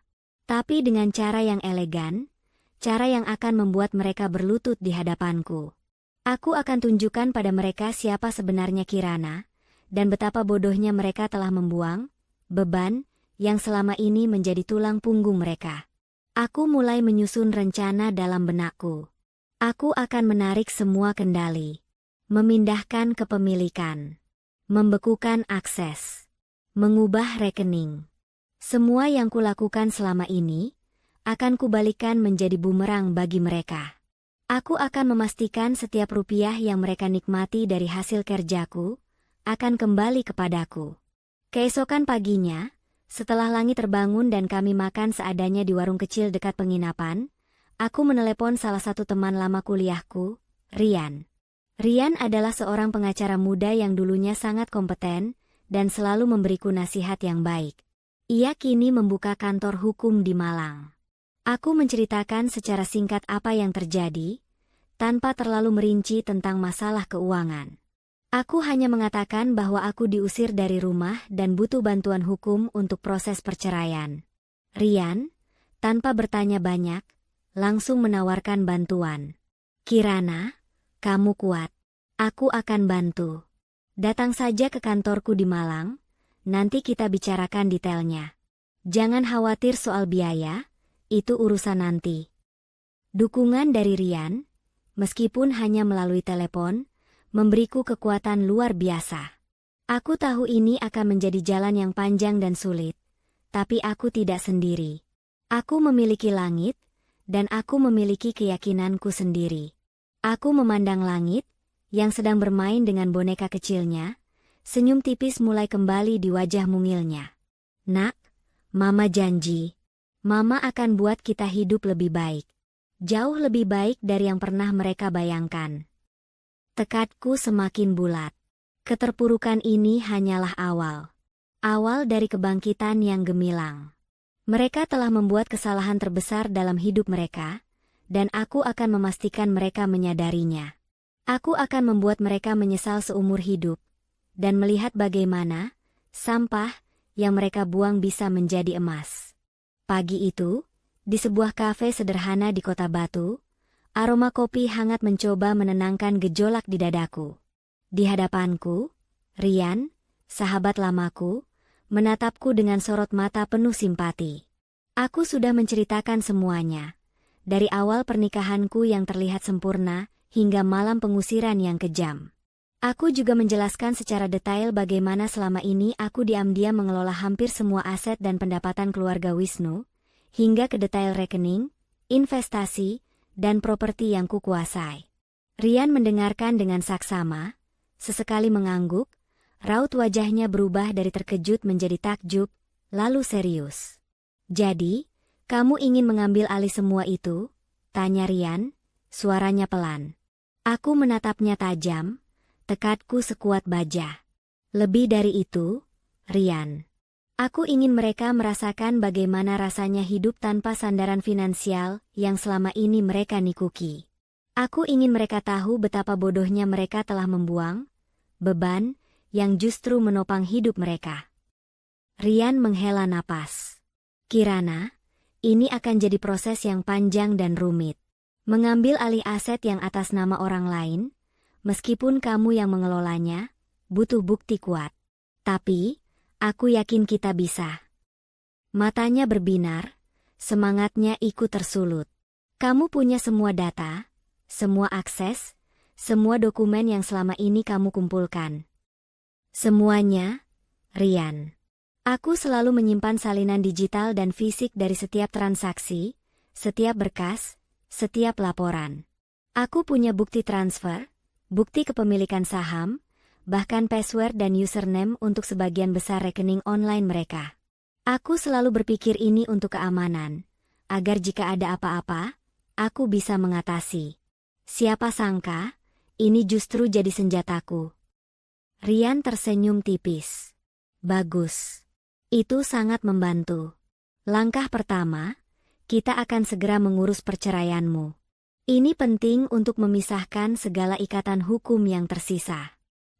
Tapi dengan cara yang elegan, cara yang akan membuat mereka berlutut di hadapanku. Aku akan tunjukkan pada mereka siapa sebenarnya Kirana, dan betapa bodohnya mereka telah membuang beban yang selama ini menjadi tulang punggung mereka. Aku mulai menyusun rencana dalam benakku. Aku akan menarik semua kendali. Memindahkan kepemilikan, membekukan akses, mengubah rekening. Semua yang kulakukan selama ini, akan kubalikan menjadi bumerang bagi mereka. Aku akan memastikan setiap rupiah yang mereka nikmati dari hasil kerjaku, akan kembali kepadaku. Keesokan paginya, Setelah langit terbangun dan kami makan seadanya di warung kecil dekat penginapan, aku menelepon salah satu teman lama kuliahku, Rian. Rian adalah seorang pengacara muda yang dulunya sangat kompeten dan selalu memberiku nasihat yang baik. Ia kini membuka kantor hukum di Malang. Aku menceritakan secara singkat apa yang terjadi, tanpa terlalu merinci tentang masalah keuangan. Aku hanya mengatakan bahwa aku diusir dari rumah dan butuh bantuan hukum untuk proses perceraian. Rian, tanpa bertanya banyak, langsung menawarkan bantuan. Kirana, kamu kuat. Aku akan bantu. Datang saja ke kantorku di Malang, nanti kita bicarakan detailnya. Jangan khawatir soal biaya, itu urusan nanti. Dukungan dari Rian, meskipun hanya melalui telepon, memberiku kekuatan luar biasa. Aku tahu ini akan menjadi jalan yang panjang dan sulit, tapi aku tidak sendiri. Aku memiliki langit, dan aku memiliki keyakinanku sendiri. Aku memandang langit, yang sedang bermain dengan boneka kecilnya, senyum tipis mulai kembali di wajah mungilnya. Nak, Mama janji, Mama akan buat kita hidup lebih baik. Jauh lebih baik dari yang pernah mereka bayangkan. Tekadku semakin bulat. Keterpurukan ini hanyalah awal. Awal dari kebangkitan yang gemilang. Mereka telah membuat kesalahan terbesar dalam hidup mereka, dan aku akan memastikan mereka menyadarinya. Aku akan membuat mereka menyesal seumur hidup, dan melihat bagaimana sampah yang mereka buang bisa menjadi emas. Pagi itu, di sebuah kafe sederhana di Kota Batu, aroma kopi hangat mencoba menenangkan gejolak di dadaku. Di hadapanku, Rian, sahabat lamaku, menatapku dengan sorot mata penuh simpati. Aku sudah menceritakan semuanya, dari awal pernikahanku yang terlihat sempurna, hingga malam pengusiran yang kejam. Aku juga menjelaskan secara detail bagaimana selama ini aku diam-diam mengelola hampir semua aset dan pendapatan keluarga Wisnu, hingga ke detail rekening, investasi, dan properti yang kukuasai. Rian mendengarkan dengan saksama, sesekali mengangguk, raut wajahnya berubah dari terkejut menjadi takjub, lalu serius. Jadi, kamu ingin mengambil alih semua itu? Tanya Rian, suaranya pelan. Aku menatapnya tajam, tekadku sekuat baja. Lebih dari itu, Rian. Aku ingin mereka merasakan bagaimana rasanya hidup tanpa sandaran finansial yang selama ini mereka nikuki. Aku ingin mereka tahu betapa bodohnya mereka telah membuang beban yang justru menopang hidup mereka. Rian menghela napas. Kirana, ini akan jadi proses yang panjang dan rumit. Mengambil alih aset yang atas nama orang lain, meskipun kamu yang mengelolanya, butuh bukti kuat. Tapi, aku yakin kita bisa. Matanya berbinar, semangatnya ikut tersulut. Kamu punya semua data, semua akses, semua dokumen yang selama ini kamu kumpulkan. Semuanya, Rian. Aku selalu menyimpan salinan digital dan fisik dari setiap transaksi, setiap berkas, setiap laporan. Aku punya bukti transfer, bukti kepemilikan saham, bahkan password dan username untuk sebagian besar rekening online mereka. Aku selalu berpikir ini untuk keamanan, agar jika ada apa-apa, aku bisa mengatasi. Siapa sangka, ini justru jadi senjataku. Rian tersenyum tipis. Bagus. Itu sangat membantu. Langkah pertama, kita akan segera mengurus perceraianmu. Ini penting untuk memisahkan segala ikatan hukum yang tersisa.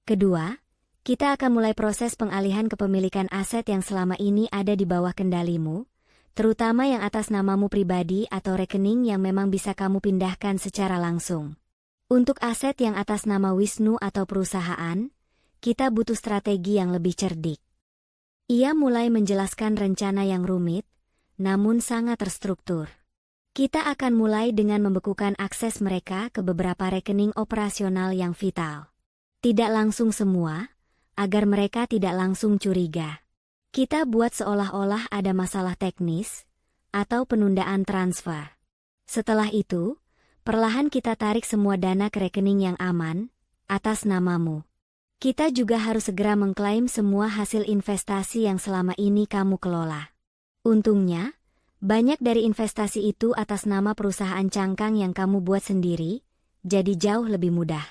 Kedua, kita akan mulai proses pengalihan kepemilikan aset yang selama ini ada di bawah kendalimu, terutama yang atas namamu pribadi atau rekening yang memang bisa kamu pindahkan secara langsung. Untuk aset yang atas nama Wisnu atau perusahaan, kita butuh strategi yang lebih cerdik. Ia mulai menjelaskan rencana yang rumit, namun sangat terstruktur. Kita akan mulai dengan membekukan akses mereka ke beberapa rekening operasional yang vital. Tidak langsung semua, agar mereka tidak langsung curiga. Kita buat seolah-olah ada masalah teknis, atau penundaan transfer. Setelah itu, perlahan kita tarik semua dana ke rekening yang aman, atas namamu. Kita juga harus segera mengklaim semua hasil investasi yang selama ini kamu kelola. Untungnya, banyak dari investasi itu atas nama perusahaan cangkang yang kamu buat sendiri, jadi jauh lebih mudah.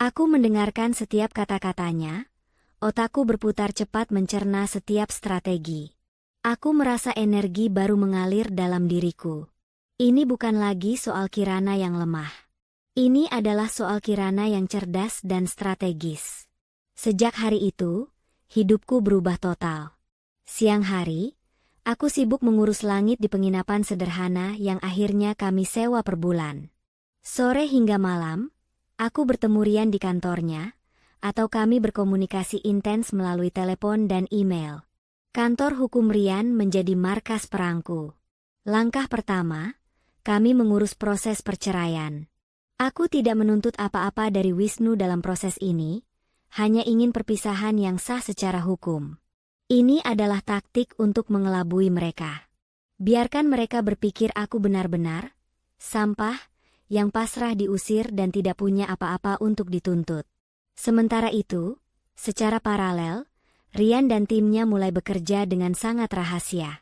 Aku mendengarkan setiap kata-katanya, otakku berputar cepat mencerna setiap strategi. Aku merasa energi baru mengalir dalam diriku. Ini bukan lagi soal Kirana yang lemah. Ini adalah soal Kirana yang cerdas dan strategis. Sejak hari itu, hidupku berubah total. Siang hari, aku sibuk mengurus langit di penginapan sederhana yang akhirnya kami sewa per bulan. Sore hingga malam, aku bertemu Rian di kantornya, atau kami berkomunikasi intens melalui telepon dan email. Kantor hukum Rian menjadi markas perangku. Langkah pertama, kami mengurus proses perceraian. Aku tidak menuntut apa-apa dari Wisnu dalam proses ini, hanya ingin perpisahan yang sah secara hukum. Ini adalah taktik untuk mengelabui mereka. Biarkan mereka berpikir aku benar-benar sampah yang pasrah diusir dan tidak punya apa-apa untuk dituntut. Sementara itu, secara paralel, Rian dan timnya mulai bekerja dengan sangat rahasia.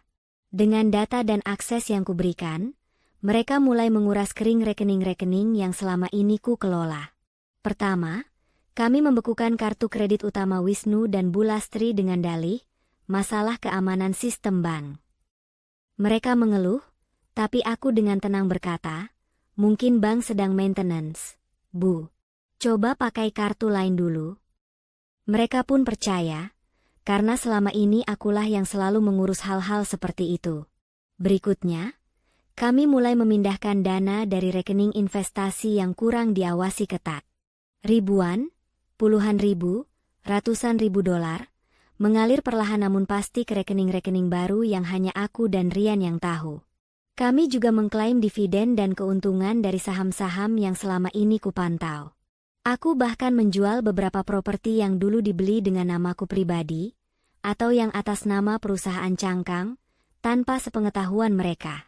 Dengan data dan akses yang kuberikan, mereka mulai menguras kering rekening-rekening yang selama ini ku kelola. Pertama, kami membekukan kartu kredit utama Wisnu dan Bulastri dengan dalih masalah keamanan sistem bank. Mereka mengeluh, tapi aku dengan tenang berkata, mungkin bank sedang maintenance. Bu, coba pakai kartu lain dulu. Mereka pun percaya, karena selama ini akulah yang selalu mengurus hal-hal seperti itu. Berikutnya, kami mulai memindahkan dana dari rekening investasi yang kurang diawasi ketat. Ribuan, puluhan ribu, ratusan ribu dolar, mengalir perlahan namun pasti ke rekening-rekening baru yang hanya aku dan Rian yang tahu. Kami juga mengklaim dividen dan keuntungan dari saham-saham yang selama ini kupantau. Aku bahkan menjual beberapa properti yang dulu dibeli dengan namaku pribadi, atau yang atas nama perusahaan cangkang, tanpa sepengetahuan mereka.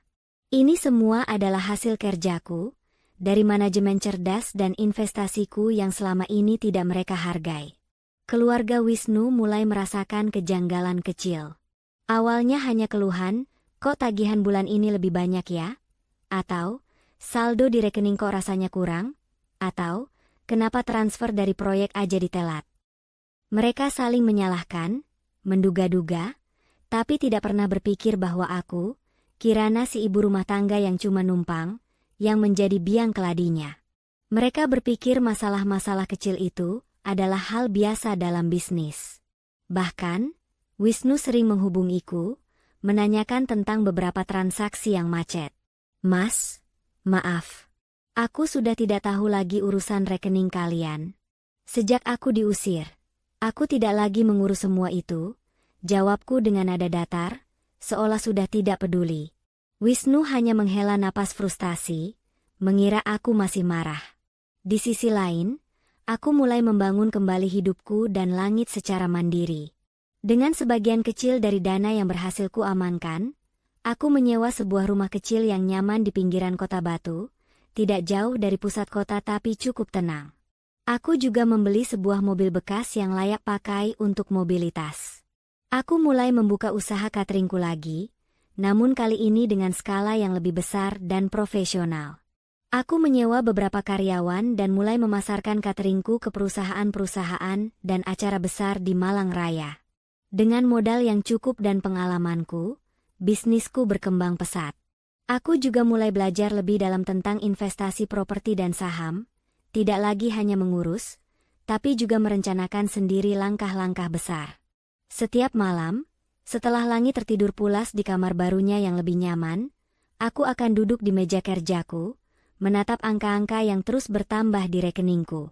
Ini semua adalah hasil kerjaku, dari manajemen cerdas dan investasiku yang selama ini tidak mereka hargai. Keluarga Wisnu mulai merasakan kejanggalan kecil. Awalnya hanya keluhan, kok tagihan bulan ini lebih banyak ya? Atau, saldo di rekening kok rasanya kurang? Atau, kenapa transfer dari proyek aja ditelat? Mereka saling menyalahkan, menduga-duga, tapi tidak pernah berpikir bahwa aku, Kirana si ibu rumah tangga yang cuma numpang, yang menjadi biang keladinya. Mereka berpikir masalah-masalah kecil itu adalah hal biasa dalam bisnis. Bahkan, Wisnu sering menghubungiku, menanyakan tentang beberapa transaksi yang macet. Mas, maaf. Aku sudah tidak tahu lagi urusan rekening kalian. Sejak aku diusir, aku tidak lagi mengurus semua itu, jawabku dengan nada datar, seolah sudah tidak peduli. Wisnu hanya menghela napas frustasi, mengira aku masih marah. Di sisi lain, aku mulai membangun kembali hidupku dan langit secara mandiri. Dengan sebagian kecil dari dana yang berhasil kuamankan, aku menyewa sebuah rumah kecil yang nyaman di pinggiran kota Batu, tidak jauh dari pusat kota tapi cukup tenang. Aku juga membeli sebuah mobil bekas yang layak pakai untuk mobilitas. Aku mulai membuka usaha cateringku lagi, namun kali ini dengan skala yang lebih besar dan profesional. Aku menyewa beberapa karyawan dan mulai memasarkan cateringku ke perusahaan-perusahaan dan acara besar di Malang Raya. Dengan modal yang cukup dan pengalamanku, bisnisku berkembang pesat. Aku juga mulai belajar lebih dalam tentang investasi properti dan saham, tidak lagi hanya mengurus, tapi juga merencanakan sendiri langkah-langkah besar. Setiap malam, setelah langit tertidur pulas di kamar barunya yang lebih nyaman, aku akan duduk di meja kerjaku, menatap angka-angka yang terus bertambah di rekeningku.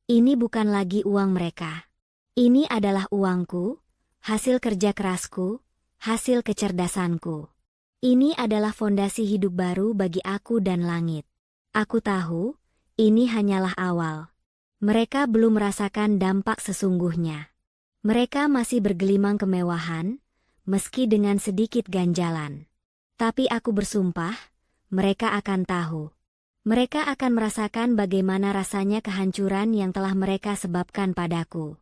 Ini bukan lagi uang mereka. Ini adalah uangku, hasil kerja kerasku, hasil kecerdasanku. Ini adalah fondasi hidup baru bagi aku dan langit. Aku tahu, ini hanyalah awal. Mereka belum merasakan dampak sesungguhnya. Mereka masih bergelimang kemewahan, meski dengan sedikit ganjalan. Tapi aku bersumpah, mereka akan tahu. Mereka akan merasakan bagaimana rasanya kehancuran yang telah mereka sebabkan padaku.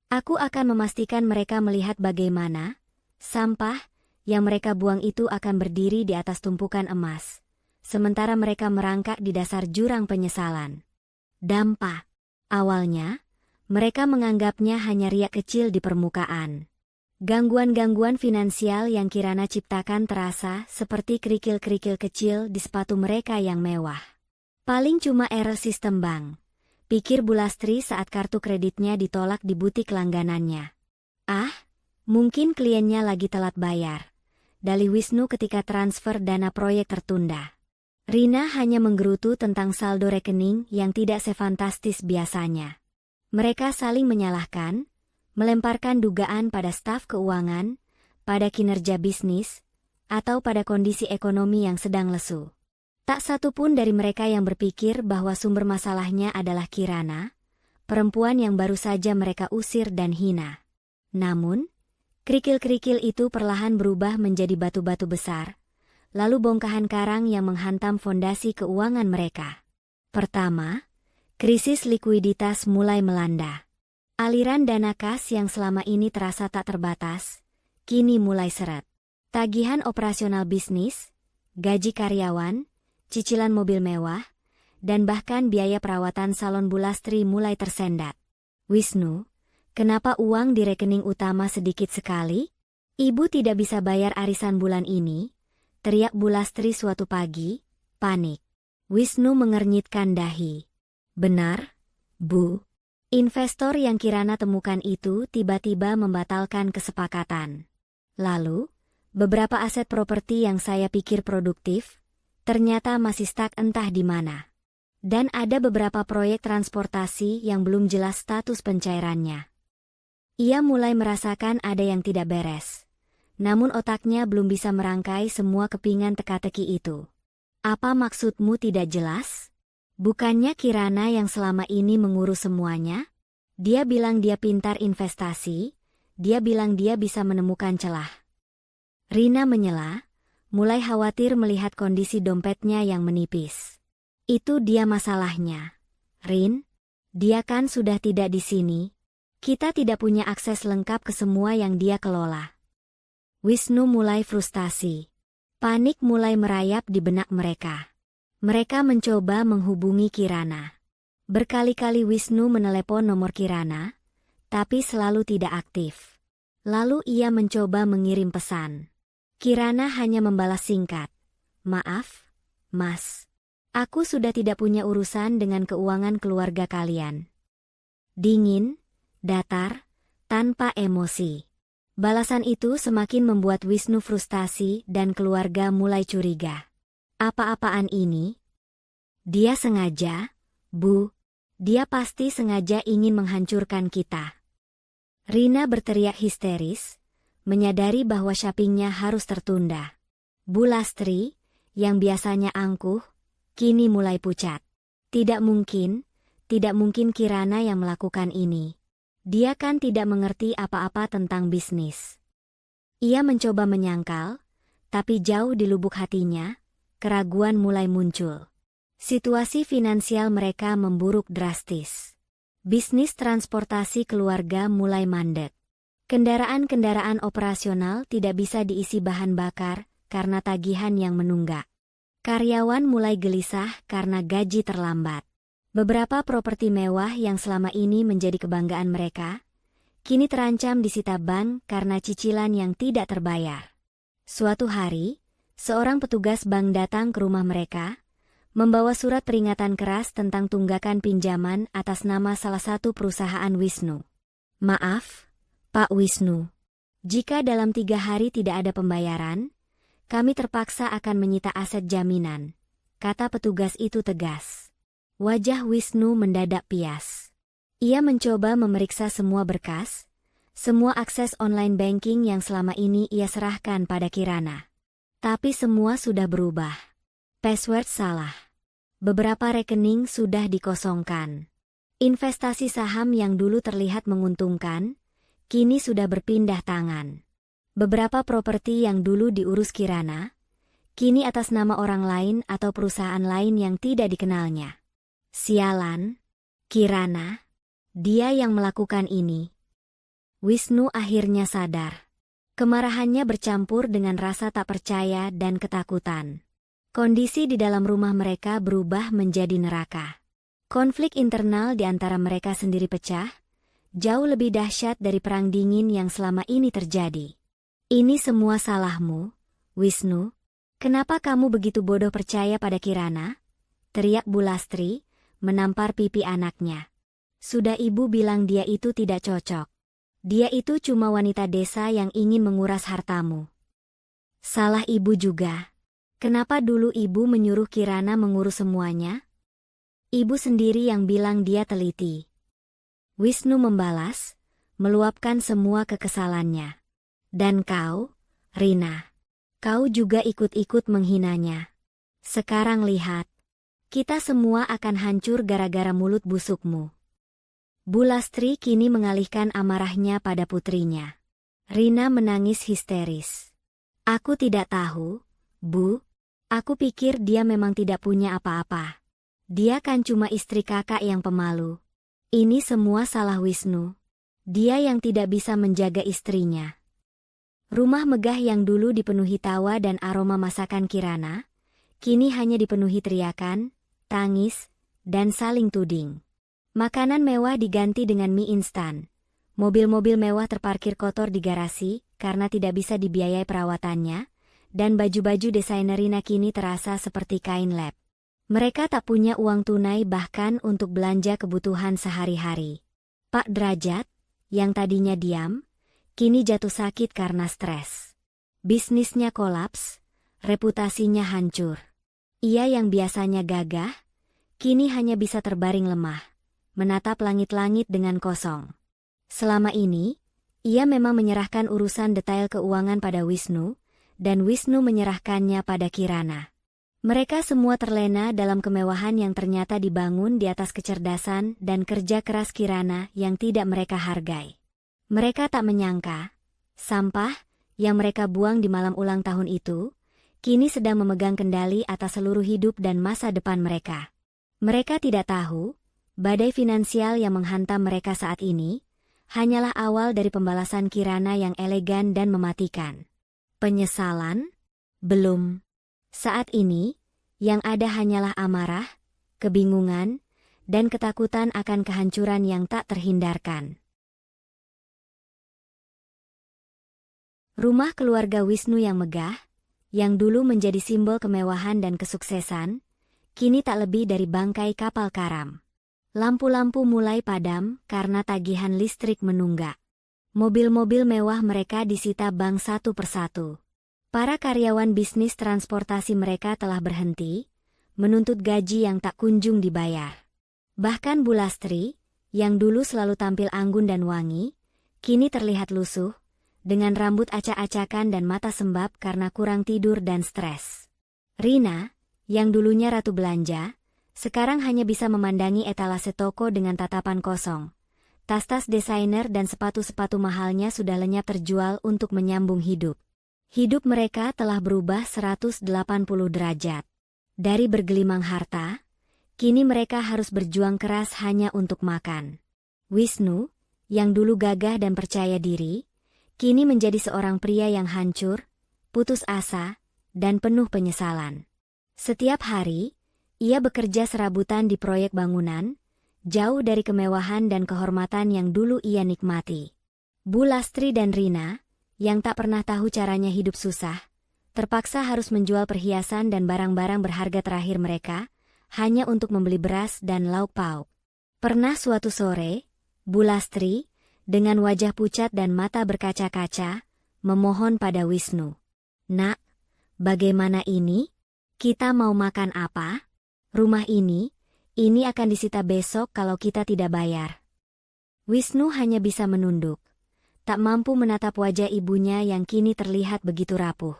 Aku akan memastikan mereka melihat bagaimana sampah yang mereka buang itu akan berdiri di atas tumpukan emas, sementara mereka merangkak di dasar jurang penyesalan. Dampak. Awalnya, mereka menganggapnya hanya riak kecil di permukaan. Gangguan-gangguan finansial yang Kirana ciptakan terasa seperti kerikil-kerikil kecil di sepatu mereka yang mewah. Paling cuma error sistem bank, pikir Bulastri saat kartu kreditnya ditolak di butik langganannya. Ah, mungkin kliennya lagi telat bayar, dalih Wisnu ketika transfer dana proyek tertunda. Rina hanya menggerutu tentang saldo rekening yang tidak sefantastis biasanya. Mereka saling menyalahkan, melemparkan dugaan pada staf keuangan, pada kinerja bisnis, atau pada kondisi ekonomi yang sedang lesu. Tak satu pun dari mereka yang berpikir bahwa sumber masalahnya adalah Kirana, perempuan yang baru saja mereka usir dan hina. Namun, kerikil-kerikil itu perlahan berubah menjadi batu-batu besar, lalu bongkahan karang yang menghantam fondasi keuangan mereka. Pertama, krisis likuiditas mulai melanda. Aliran dana kas yang selama ini terasa tak terbatas, kini mulai seret. Tagihan operasional bisnis, gaji karyawan, cicilan mobil mewah, dan bahkan biaya perawatan salon Bulastri mulai tersendat. Wisnu, kenapa uang di rekening utama sedikit sekali? Ibu tidak bisa bayar arisan bulan ini, teriak Bulastri suatu pagi, panik. Wisnu mengernyitkan dahi. Benar, Bu. Investor yang Kirana temukan itu tiba-tiba membatalkan kesepakatan. Lalu, beberapa aset properti yang saya pikir produktif, ternyata masih stuck entah di mana. Dan ada beberapa proyek transportasi yang belum jelas status pencairannya. Ia mulai merasakan ada yang tidak beres. Namun otaknya belum bisa merangkai semua kepingan teka-teki itu. Apa maksudmu tidak jelas? Bukannya Kirana yang selama ini mengurus semuanya? Dia bilang dia pintar investasi, dia bilang dia bisa menemukan celah. Rina menyela, mulai khawatir melihat kondisi dompetnya yang menipis. Itu dia masalahnya. Rin, dia kan sudah tidak di sini. Kita tidak punya akses lengkap ke semua yang dia kelola. Wisnu mulai frustasi. Panik mulai merayap di benak mereka. Mereka mencoba menghubungi Kirana. Berkali-kali Wisnu menelepon nomor Kirana, tapi selalu tidak aktif. Lalu ia mencoba mengirim pesan. Kirana hanya membalas singkat. Maaf, Mas. Aku sudah tidak punya urusan dengan keuangan keluarga kalian. Dingin, datar, tanpa emosi. Balasan itu semakin membuat Wisnu frustasi dan keluarga mulai curiga. Apa-apaan ini? Dia sengaja, Bu. Dia pasti sengaja ingin menghancurkan kita. Rina berteriak histeris, menyadari bahwa shoppingnya harus tertunda. Bulastri, yang biasanya angkuh, kini mulai pucat. Tidak mungkin Kirana yang melakukan ini. Dia kan tidak mengerti apa-apa tentang bisnis. Ia mencoba menyangkal, tapi jauh di lubuk hatinya, keraguan mulai muncul. Situasi finansial mereka memburuk drastis. Bisnis transportasi keluarga mulai mandek. Kendaraan-kendaraan operasional tidak bisa diisi bahan bakar karena tagihan yang menunggak. Karyawan mulai gelisah karena gaji terlambat. Beberapa properti mewah yang selama ini menjadi kebanggaan mereka, kini terancam disita bank karena cicilan yang tidak terbayar. Suatu hari, seorang petugas bank datang ke rumah mereka, membawa surat peringatan keras tentang tunggakan pinjaman atas nama salah satu perusahaan Wisnu. Maaf, Pak Wisnu. Jika dalam 3 hari tidak ada pembayaran, kami terpaksa akan menyita aset jaminan, kata petugas itu tegas. Wajah Wisnu mendadak pias. Ia mencoba memeriksa semua berkas, semua akses online banking yang selama ini ia serahkan pada Kirana. Tapi semua sudah berubah. Password salah. Beberapa rekening sudah dikosongkan. Investasi saham yang dulu terlihat menguntungkan, kini sudah berpindah tangan. Beberapa properti yang dulu diurus Kirana, kini atas nama orang lain atau perusahaan lain yang tidak dikenalnya. Sialan, Kirana, dia yang melakukan ini. Wisnu akhirnya sadar. Kemarahannya bercampur dengan rasa tak percaya dan ketakutan. Kondisi di dalam rumah mereka berubah menjadi neraka. Konflik internal di antara mereka sendiri pecah, jauh lebih dahsyat dari perang dingin yang selama ini terjadi. Ini semua salahmu, Wisnu. Kenapa kamu begitu bodoh percaya pada Kirana? Teriak Bulastri, menampar pipi anaknya. Sudah ibu bilang dia itu tidak cocok. Dia itu cuma wanita desa yang ingin menguras hartamu. Salah ibu juga. Kenapa dulu ibu menyuruh Kirana mengurus semuanya? Ibu sendiri yang bilang dia teliti. Wisnu membalas, meluapkan semua kekesalannya. Dan kau, Rina, kau juga ikut-ikut menghinanya. Sekarang lihat, kita semua akan hancur gara-gara mulut busukmu. Bulastri kini mengalihkan amarahnya pada putrinya. Rina menangis histeris. Aku tidak tahu, Bu. Aku pikir dia memang tidak punya apa-apa. Dia kan cuma istri kakak yang pemalu. Ini semua salah Wisnu. Dia yang tidak bisa menjaga istrinya. Rumah megah yang dulu dipenuhi tawa dan aroma masakan Kirana, kini hanya dipenuhi teriakan, tangis, dan saling tuding. Makanan mewah diganti dengan mie instan. Mobil-mobil mewah terparkir kotor di garasi karena tidak bisa dibiayai perawatannya, dan baju-baju desainer Rina kini terasa seperti kain lap. Mereka tak punya uang tunai bahkan untuk belanja kebutuhan sehari-hari. Pak Derajat, yang tadinya diam, kini jatuh sakit karena stres. Bisnisnya kolaps, reputasinya hancur. Ia yang biasanya gagah, kini hanya bisa terbaring lemah, menatap langit-langit dengan kosong. Selama ini, ia memang menyerahkan urusan detail keuangan pada Wisnu, dan Wisnu menyerahkannya pada Kirana. Mereka semua terlena dalam kemewahan yang ternyata dibangun di atas kecerdasan dan kerja keras Kirana yang tidak mereka hargai. Mereka tak menyangka, sampah yang mereka buang di malam ulang tahun itu, kini sedang memegang kendali atas seluruh hidup dan masa depan mereka. Mereka tidak tahu, badai finansial yang menghantam mereka saat ini, hanyalah awal dari pembalasan Kirana yang elegan dan mematikan. Penyesalan? Belum. Saat ini, yang ada hanyalah amarah, kebingungan, dan ketakutan akan kehancuran yang tak terhindarkan. Rumah keluarga Wisnu yang megah, yang dulu menjadi simbol kemewahan dan kesuksesan, kini tak lebih dari bangkai kapal karam. Lampu-lampu mulai padam karena tagihan listrik menunggak. Mobil-mobil mewah mereka disita bank satu persatu. Para karyawan bisnis transportasi mereka telah berhenti, menuntut gaji yang tak kunjung dibayar. Bahkan Bulastri, yang dulu selalu tampil anggun dan wangi, kini terlihat lusuh, dengan rambut acak-acakan dan mata sembab karena kurang tidur dan stres. Rina, yang dulunya ratu belanja, sekarang hanya bisa memandangi etalase toko dengan tatapan kosong. Tas-tas desainer dan sepatu-sepatu mahalnya sudah lenyap terjual untuk menyambung hidup. Hidup mereka telah berubah 180 derajat. Dari bergelimang harta, kini mereka harus berjuang keras hanya untuk makan. Wisnu, yang dulu gagah dan percaya diri, kini menjadi seorang pria yang hancur, putus asa, dan penuh penyesalan. Setiap hari, ia bekerja serabutan di proyek bangunan, jauh dari kemewahan dan kehormatan yang dulu ia nikmati. Bulastri dan Rina, yang tak pernah tahu caranya hidup susah, terpaksa harus menjual perhiasan dan barang-barang berharga terakhir mereka, hanya untuk membeli beras dan lauk pauk. Pernah suatu sore, Bulastri, dengan wajah pucat dan mata berkaca-kaca, memohon pada Wisnu. "Nak, bagaimana ini? Kita mau makan apa? Rumah ini akan disita besok kalau kita tidak bayar." Wisnu hanya bisa menunduk, tak mampu menatap wajah ibunya yang kini terlihat begitu rapuh.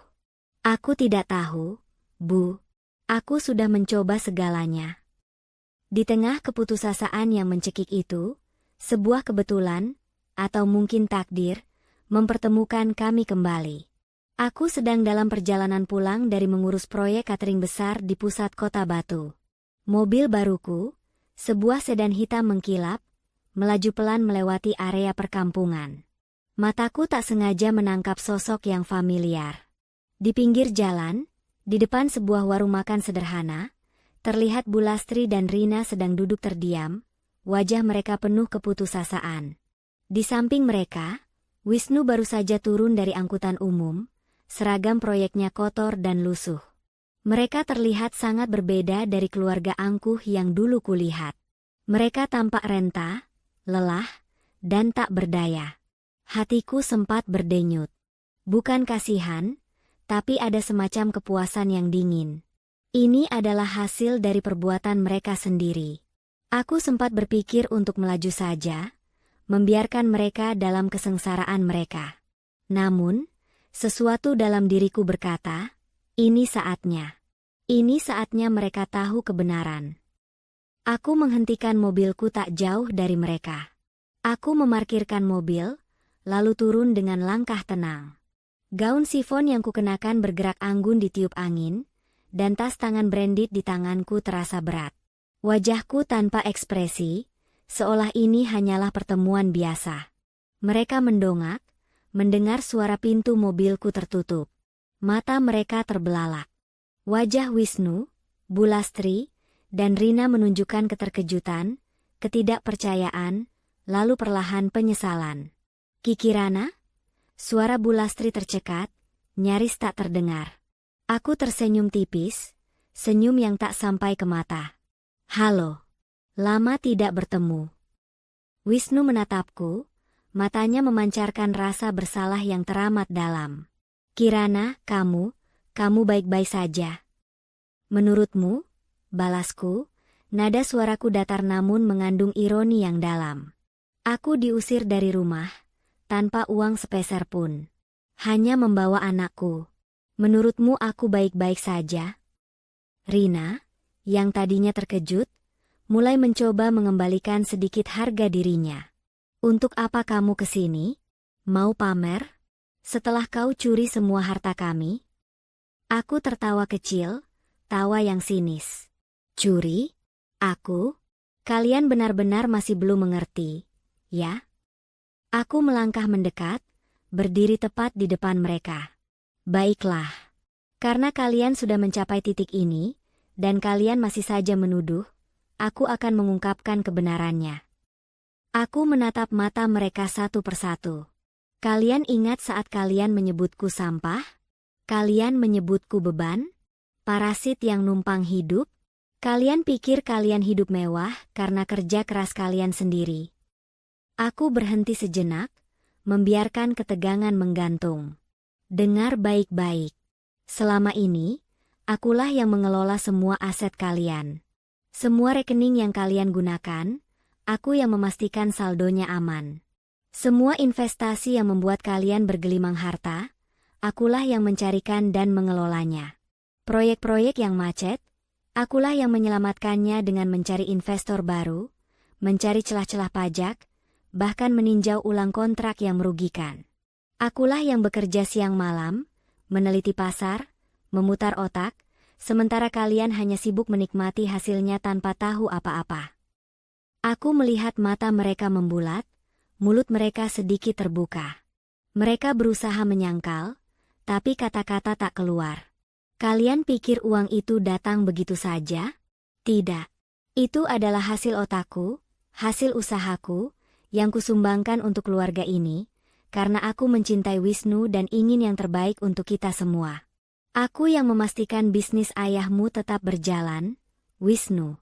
"Aku tidak tahu, Bu. Aku sudah mencoba segalanya." Di tengah keputusasaan yang mencekik itu, sebuah kebetulan, atau mungkin takdir, mempertemukan kami kembali. Aku sedang dalam perjalanan pulang dari mengurus proyek catering besar di pusat kota Batu. Mobil baruku, sebuah sedan hitam mengkilap, melaju pelan melewati area perkampungan. Mataku tak sengaja menangkap sosok yang familiar. Di pinggir jalan, di depan sebuah warung makan sederhana, terlihat Bu Lastri dan Rina sedang duduk terdiam, wajah mereka penuh keputusasaan. Di samping mereka, Wisnu baru saja turun dari angkutan umum, seragam proyeknya kotor dan lusuh. Mereka terlihat sangat berbeda dari keluarga angkuh yang dulu kulihat. Mereka tampak renta, lelah, dan tak berdaya. Hatiku sempat berdenyut. Bukan kasihan, tapi ada semacam kepuasan yang dingin. Ini adalah hasil dari perbuatan mereka sendiri. Aku sempat berpikir untuk melaju saja, membiarkan mereka dalam kesengsaraan mereka. Namun, sesuatu dalam diriku berkata, ini saatnya. Ini saatnya mereka tahu kebenaran. Aku menghentikan mobilku tak jauh dari mereka. Aku memarkirkan mobil, lalu turun dengan langkah tenang. Gaun sifon yang kukenakan bergerak anggun di tiup angin, dan tas tangan branded di tanganku terasa berat. Wajahku tanpa ekspresi, seolah ini hanyalah pertemuan biasa. Mereka mendongak, mendengar suara pintu mobilku tertutup. Mata mereka terbelalak. Wajah Wisnu, Bu Lastri, dan Rina menunjukkan keterkejutan, ketidakpercayaan, lalu perlahan penyesalan. Kikirana? Suara Bu Lastri tercekat, nyaris tak terdengar. Aku tersenyum tipis, senyum yang tak sampai ke mata. Halo. Lama tidak bertemu. Wisnu menatapku, matanya memancarkan rasa bersalah yang teramat dalam. Kirana, kamu baik-baik saja. Menurutmu? Balasku, nada suaraku datar namun mengandung ironi yang dalam. Aku diusir dari rumah, tanpa uang sepeser pun. Hanya membawa anakku. Menurutmu aku baik-baik saja? Rina, yang tadinya terkejut, mulai mencoba mengembalikan sedikit harga dirinya. Untuk apa kamu kesini? Mau pamer? Setelah kau curi semua harta kami? Aku tertawa kecil, tawa yang sinis. Curi? Aku? Kalian benar-benar masih belum mengerti, ya? Aku melangkah mendekat, berdiri tepat di depan mereka. Baiklah. Karena kalian sudah mencapai titik ini, dan kalian masih saja menuduh, aku akan mengungkapkan kebenarannya. Aku menatap mata mereka satu persatu. Kalian ingat saat kalian menyebutku sampah? Kalian menyebutku beban? Parasit yang numpang hidup? Kalian pikir kalian hidup mewah karena kerja keras kalian sendiri. Aku berhenti sejenak, membiarkan ketegangan menggantung. Dengar baik-baik. Selama ini, akulah yang mengelola semua aset kalian. Semua rekening yang kalian gunakan, aku yang memastikan saldonya aman. Semua investasi yang membuat kalian bergelimang harta, akulah yang mencarikan dan mengelolanya. Proyek-proyek yang macet, akulah yang menyelamatkannya dengan mencari investor baru, mencari celah-celah pajak, bahkan meninjau ulang kontrak yang merugikan. Akulah yang bekerja siang malam, meneliti pasar, memutar otak, sementara kalian hanya sibuk menikmati hasilnya tanpa tahu apa-apa. Aku melihat mata mereka membulat, mulut mereka sedikit terbuka. Mereka berusaha menyangkal, tapi kata-kata tak keluar. Kalian pikir uang itu datang begitu saja? Tidak. Itu adalah hasil otakku, hasil usahaku, yang kusumbangkan untuk keluarga ini, karena aku mencintai Wisnu dan ingin yang terbaik untuk kita semua. Aku yang memastikan bisnis ayahmu tetap berjalan, Wisnu.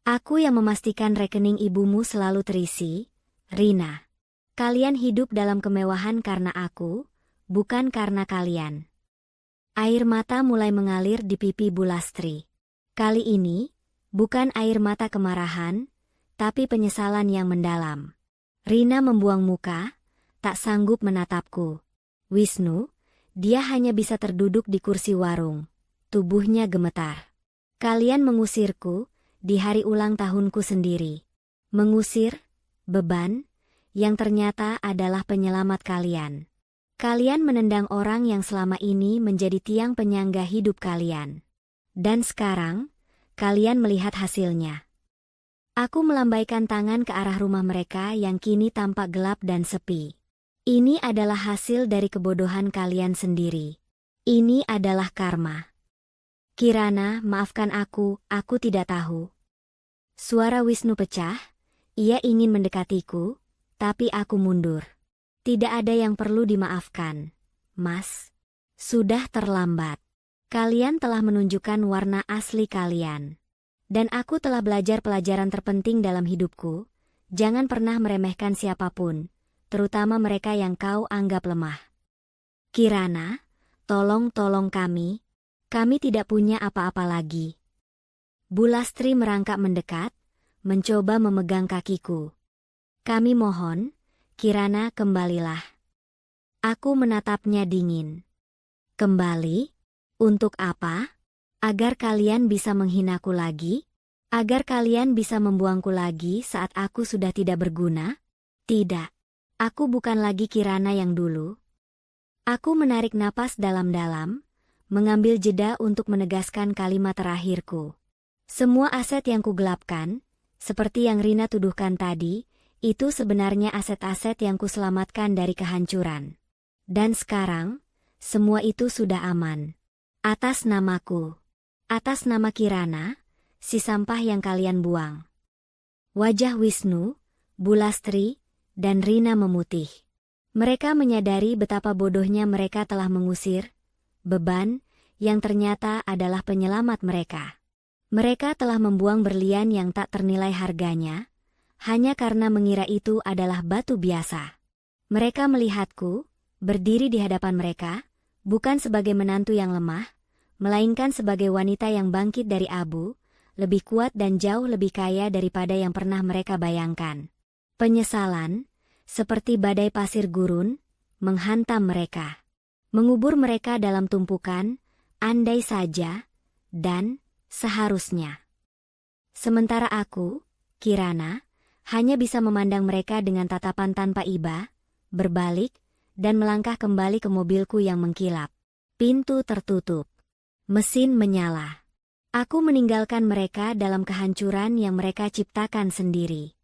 Aku yang memastikan rekening ibumu selalu terisi, Rina. Kalian hidup dalam kemewahan karena aku, bukan karena kalian. Air mata mulai mengalir di pipi Bu Lastri. Kali ini, bukan air mata kemarahan, tapi penyesalan yang mendalam. Rina membuang muka, tak sanggup menatapku. Wisnu, dia hanya bisa terduduk di kursi warung. Tubuhnya gemetar. Kalian mengusirku, di hari ulang tahunku sendiri. Mengusir, beban, yang ternyata adalah penyelamat kalian. Kalian menendang orang yang selama ini menjadi tiang penyangga hidup kalian. Dan sekarang, kalian melihat hasilnya. Aku melambaikan tangan ke arah rumah mereka yang kini tampak gelap dan sepi. Ini adalah hasil dari kebodohan kalian sendiri. Ini adalah karma. Kirana, maafkan aku tidak tahu. Suara Wisnu pecah, ia ingin mendekatiku, tapi aku mundur. Tidak ada yang perlu dimaafkan, Mas. Sudah terlambat. Kalian telah menunjukkan warna asli kalian. Dan aku telah belajar pelajaran terpenting dalam hidupku, jangan pernah meremehkan siapapun, terutama mereka yang kau anggap lemah. Kirana, tolong kami tidak punya apa-apa lagi. Bulastri merangkak mendekat, mencoba memegang kakiku. Kami mohon, Kirana kembalilah. Aku menatapnya dingin. Kembali? Untuk apa? Agar kalian bisa menghinaku lagi? Agar kalian bisa membuangku lagi saat aku sudah tidak berguna? Tidak. Aku bukan lagi Kirana yang dulu. Aku menarik napas dalam-dalam, mengambil jeda untuk menegaskan kalimat terakhirku. Semua aset yang kugelapkan, seperti yang Rina tuduhkan tadi, itu sebenarnya aset-aset yang kuselamatkan dari kehancuran. Dan sekarang, semua itu sudah aman. Atas namaku. Atas nama Kirana, si sampah yang kalian buang. Wajah Wisnu, Bulastri, dan Rina memutih. Mereka menyadari betapa bodohnya mereka telah mengusir beban yang ternyata adalah penyelamat mereka. Mereka telah membuang berlian yang tak ternilai harganya, hanya karena mengira itu adalah batu biasa. Mereka melihatku, berdiri di hadapan mereka, bukan sebagai menantu yang lemah, melainkan sebagai wanita yang bangkit dari abu, lebih kuat dan jauh lebih kaya daripada yang pernah mereka bayangkan. Penyesalan, seperti badai pasir gurun, menghantam mereka. Mengubur mereka dalam tumpukan, andai saja, dan seharusnya. Sementara aku, Kirana, hanya bisa memandang mereka dengan tatapan tanpa iba, berbalik, dan melangkah kembali ke mobilku yang mengkilap. Pintu tertutup. Mesin menyala. Aku meninggalkan mereka dalam kehancuran yang mereka ciptakan sendiri.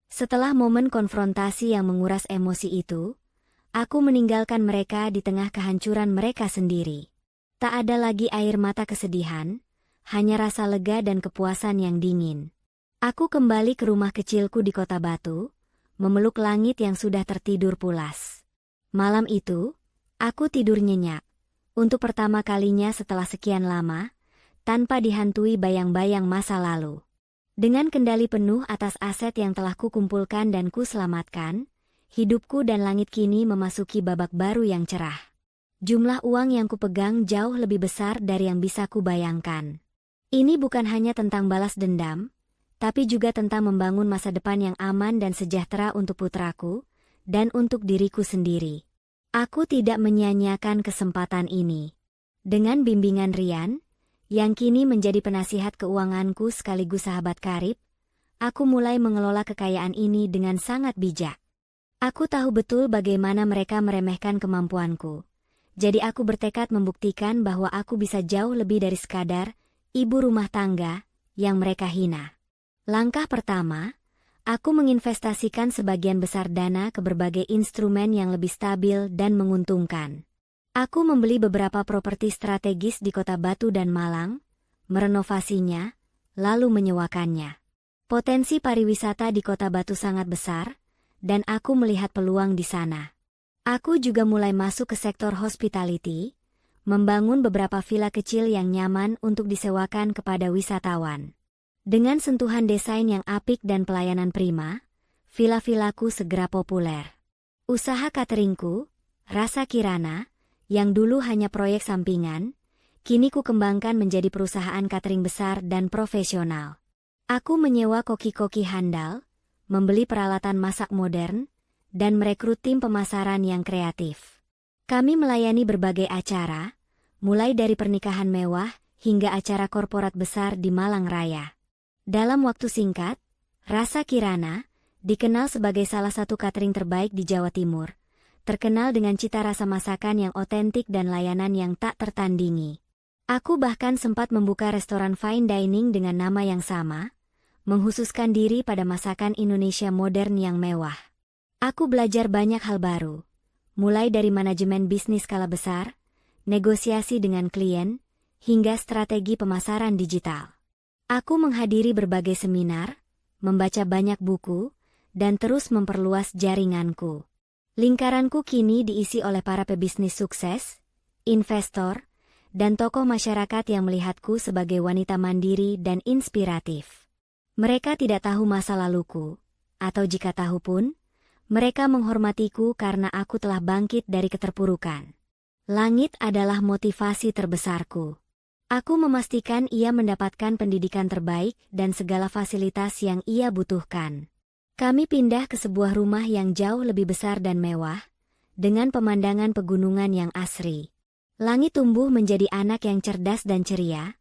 Setelah momen konfrontasi yang menguras emosi itu, aku meninggalkan mereka di tengah kehancuran mereka sendiri. Tak ada lagi air mata kesedihan, hanya rasa lega dan kepuasan yang dingin. Aku kembali ke rumah kecilku di Kota Batu, memeluk langit yang sudah tertidur pulas. Malam itu, aku tidur nyenyak. Untuk pertama kalinya setelah sekian lama, tanpa dihantui bayang-bayang masa lalu. Dengan kendali penuh atas aset yang telah kukumpulkan dan kuselamatkan, hidupku dan langit kini memasuki babak baru yang cerah. Jumlah uang yang kupegang jauh lebih besar dari yang bisa kubayangkan. Ini bukan hanya tentang balas dendam, tapi juga tentang membangun masa depan yang aman dan sejahtera untuk putraku, dan untuk diriku sendiri. Aku tidak menyia-nyiakan kesempatan ini. Dengan bimbingan Rian, yang kini menjadi penasihat keuanganku sekaligus sahabat karib, aku mulai mengelola kekayaan ini dengan sangat bijak. Aku tahu betul bagaimana mereka meremehkan kemampuanku. Jadi aku bertekad membuktikan bahwa aku bisa jauh lebih dari sekadar ibu rumah tangga yang mereka hina. Langkah pertama, aku menginvestasikan sebagian besar dana ke berbagai instrumen yang lebih stabil dan menguntungkan. Aku membeli beberapa properti strategis di Kota Batu dan Malang, merenovasinya, lalu menyewakannya. Potensi pariwisata di Kota Batu sangat besar, dan aku melihat peluang di sana. Aku juga mulai masuk ke sektor hospitality, membangun beberapa villa kecil yang nyaman untuk disewakan kepada wisatawan. Dengan sentuhan desain yang apik dan pelayanan prima, villa-villaku segera populer. Usaha cateringku, Rasa Kirana, yang dulu hanya proyek sampingan, kini ku kembangkan menjadi perusahaan catering besar dan profesional. Aku menyewa koki-koki handal, membeli peralatan masak modern, dan merekrut tim pemasaran yang kreatif. Kami melayani berbagai acara, mulai dari pernikahan mewah hingga acara korporat besar di Malang Raya. Dalam waktu singkat, Rasa Kirana dikenal sebagai salah satu catering terbaik di Jawa Timur, terkenal dengan cita rasa masakan yang otentik dan layanan yang tak tertandingi. Aku bahkan sempat membuka restoran fine dining dengan nama yang sama, menghususkan diri pada masakan Indonesia modern yang mewah. Aku belajar banyak hal baru, mulai dari manajemen bisnis skala besar, negosiasi dengan klien, hingga strategi pemasaran digital. Aku menghadiri berbagai seminar, membaca banyak buku, dan terus memperluas jaringanku. Lingkaranku kini diisi oleh para pebisnis sukses, investor, dan tokoh masyarakat yang melihatku sebagai wanita mandiri dan inspiratif. Mereka tidak tahu masa laluku, atau jika tahu pun, mereka menghormatiku karena aku telah bangkit dari keterpurukan. Langit adalah motivasi terbesarku. Aku memastikan ia mendapatkan pendidikan terbaik dan segala fasilitas yang ia butuhkan. Kami pindah ke sebuah rumah yang jauh lebih besar dan mewah, dengan pemandangan pegunungan yang asri. Langit tumbuh menjadi anak yang cerdas dan ceria,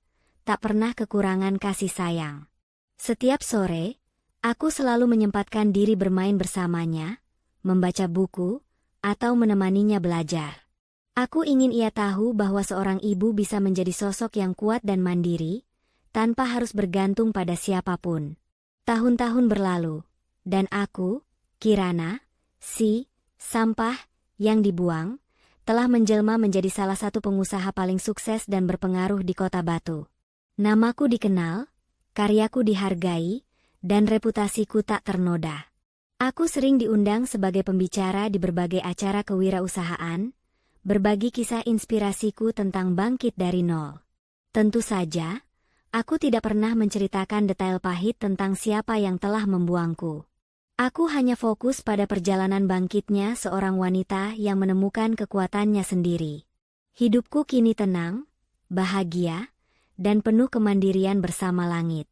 tak pernah kekurangan kasih sayang. Setiap sore, aku selalu menyempatkan diri bermain bersamanya, membaca buku, atau menemaninya belajar. Aku ingin ia tahu bahwa seorang ibu bisa menjadi sosok yang kuat dan mandiri, tanpa harus bergantung pada siapapun. Tahun-tahun berlalu, dan aku, Kirana, si sampah yang dibuang, telah menjelma menjadi salah satu pengusaha paling sukses dan berpengaruh di Kota Batu. Namaku dikenal, karyaku dihargai, dan reputasiku tak ternoda. Aku sering diundang sebagai pembicara di berbagai acara kewirausahaan, berbagi kisah inspirasiku tentang bangkit dari nol. Tentu saja, aku tidak pernah menceritakan detail pahit tentang siapa yang telah membuangku. Aku hanya fokus pada perjalanan bangkitnya seorang wanita yang menemukan kekuatannya sendiri. Hidupku kini tenang, bahagia, dan penuh kemandirian bersama langit.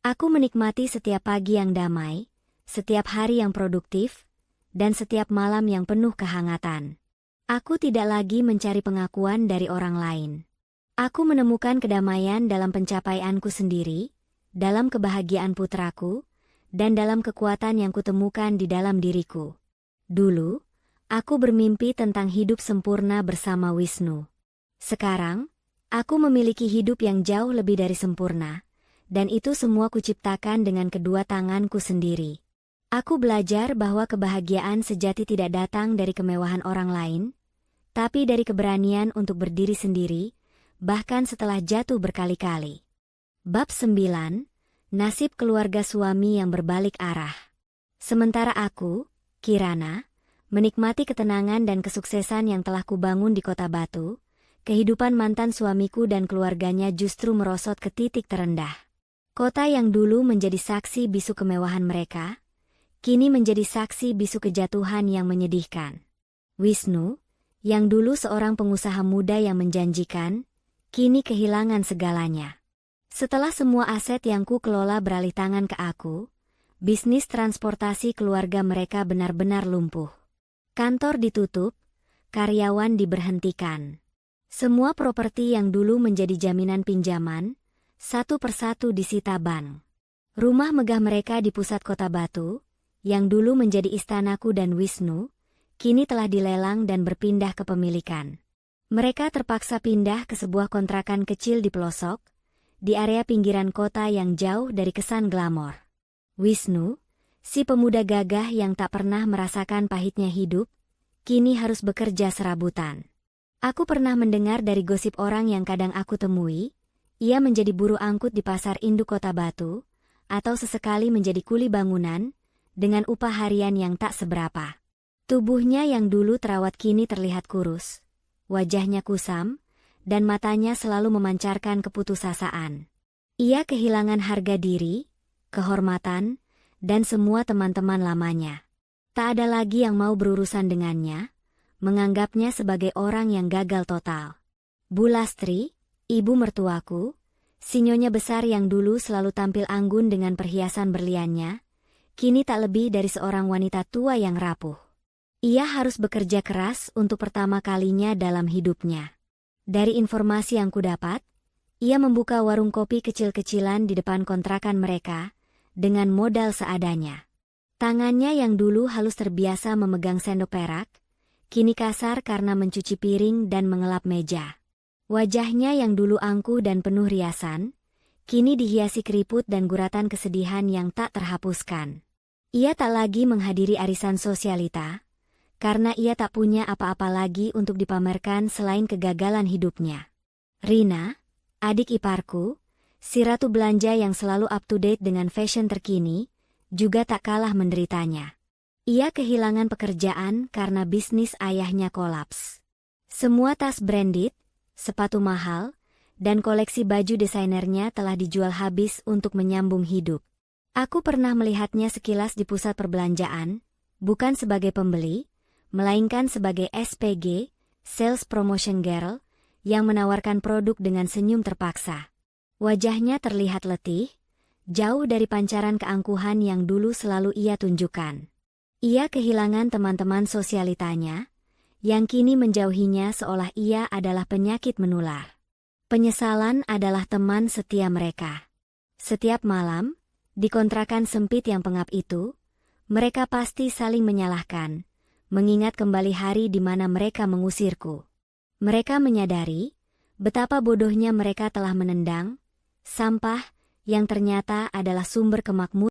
Aku menikmati setiap pagi yang damai, setiap hari yang produktif, dan setiap malam yang penuh kehangatan. Aku tidak lagi mencari pengakuan dari orang lain. Aku menemukan kedamaian dalam pencapaianku sendiri, dalam kebahagiaan putraku, dan dalam kekuatan yang kutemukan di dalam diriku. Dulu, aku bermimpi tentang hidup sempurna bersama Wisnu. Sekarang, aku memiliki hidup yang jauh lebih dari sempurna, dan itu semua kuciptakan dengan kedua tanganku sendiri. Aku belajar bahwa kebahagiaan sejati tidak datang dari kemewahan orang lain, tapi dari keberanian untuk berdiri sendiri, bahkan setelah jatuh berkali-kali. Bab 9, Nasib keluarga suami yang berbalik arah. Sementara aku, Kirana, menikmati ketenangan dan kesuksesan yang telah kubangun di Kota Batu, kehidupan mantan suamiku dan keluarganya justru merosot ke titik terendah. Kota yang dulu menjadi saksi bisu kemewahan mereka, kini menjadi saksi bisu kejatuhan yang menyedihkan. Wisnu, yang dulu seorang pengusaha muda yang menjanjikan, kini kehilangan segalanya. Setelah semua aset yang ku kelola beralih tangan ke aku, bisnis transportasi keluarga mereka benar-benar lumpuh. Kantor ditutup, karyawan diberhentikan. Semua properti yang dulu menjadi jaminan pinjaman, satu persatu disita bank. Rumah megah mereka di pusat Kota Batu, yang dulu menjadi istanaku dan Wisnu, kini telah dilelang dan berpindah kepemilikan. Mereka terpaksa pindah ke sebuah kontrakan kecil di pelosok, di area pinggiran kota yang jauh dari kesan glamor. Wisnu, si pemuda gagah yang tak pernah merasakan pahitnya hidup, kini harus bekerja serabutan. Aku pernah mendengar dari gosip orang yang kadang aku temui, ia menjadi buruh angkut di pasar induk Kota Batu, atau sesekali menjadi kuli bangunan, dengan upah harian yang tak seberapa. Tubuhnya yang dulu terawat kini terlihat kurus, wajahnya kusam, dan matanya selalu memancarkan keputusasaan. Ia kehilangan harga diri, kehormatan, dan semua teman-teman lamanya. Tak ada lagi yang mau berurusan dengannya, menganggapnya sebagai orang yang gagal total. Bu Lastri, ibu mertuaku, sinyonya besar yang dulu selalu tampil anggun dengan perhiasan berliannya, kini tak lebih dari seorang wanita tua yang rapuh. Ia harus bekerja keras untuk pertama kalinya dalam hidupnya. Dari informasi yang kudapat, ia membuka warung kopi kecil-kecilan di depan kontrakan mereka, dengan modal seadanya. Tangannya yang dulu halus terbiasa memegang sendok perak, kini kasar karena mencuci piring dan mengelap meja. Wajahnya yang dulu angkuh dan penuh riasan, kini dihiasi keriput dan guratan kesedihan yang tak terhapuskan. Ia tak lagi menghadiri arisan sosialita, karena ia tak punya apa-apa lagi untuk dipamerkan selain kegagalan hidupnya. Rina, adik iparku, si ratu belanja yang selalu up-to-date dengan fashion terkini, juga tak kalah menderitanya. Ia kehilangan pekerjaan karena bisnis ayahnya kolaps. Semua tas branded, sepatu mahal, dan koleksi baju desainernya telah dijual habis untuk menyambung hidup. Aku pernah melihatnya sekilas di pusat perbelanjaan, bukan sebagai pembeli, melainkan sebagai SPG, Sales Promotion Girl, yang menawarkan produk dengan senyum terpaksa. Wajahnya terlihat letih, jauh dari pancaran keangkuhan yang dulu selalu ia tunjukkan. Ia kehilangan teman-teman sosialitanya, yang kini menjauhinya seolah ia adalah penyakit menular. Penyesalan adalah teman setia mereka. Setiap malam, di kontrakan sempit yang pengap itu, mereka pasti saling menyalahkan, mengingat kembali hari di mana mereka mengusirku. Mereka menyadari betapa bodohnya mereka telah menendang sampah yang ternyata adalah sumber kemakmuran.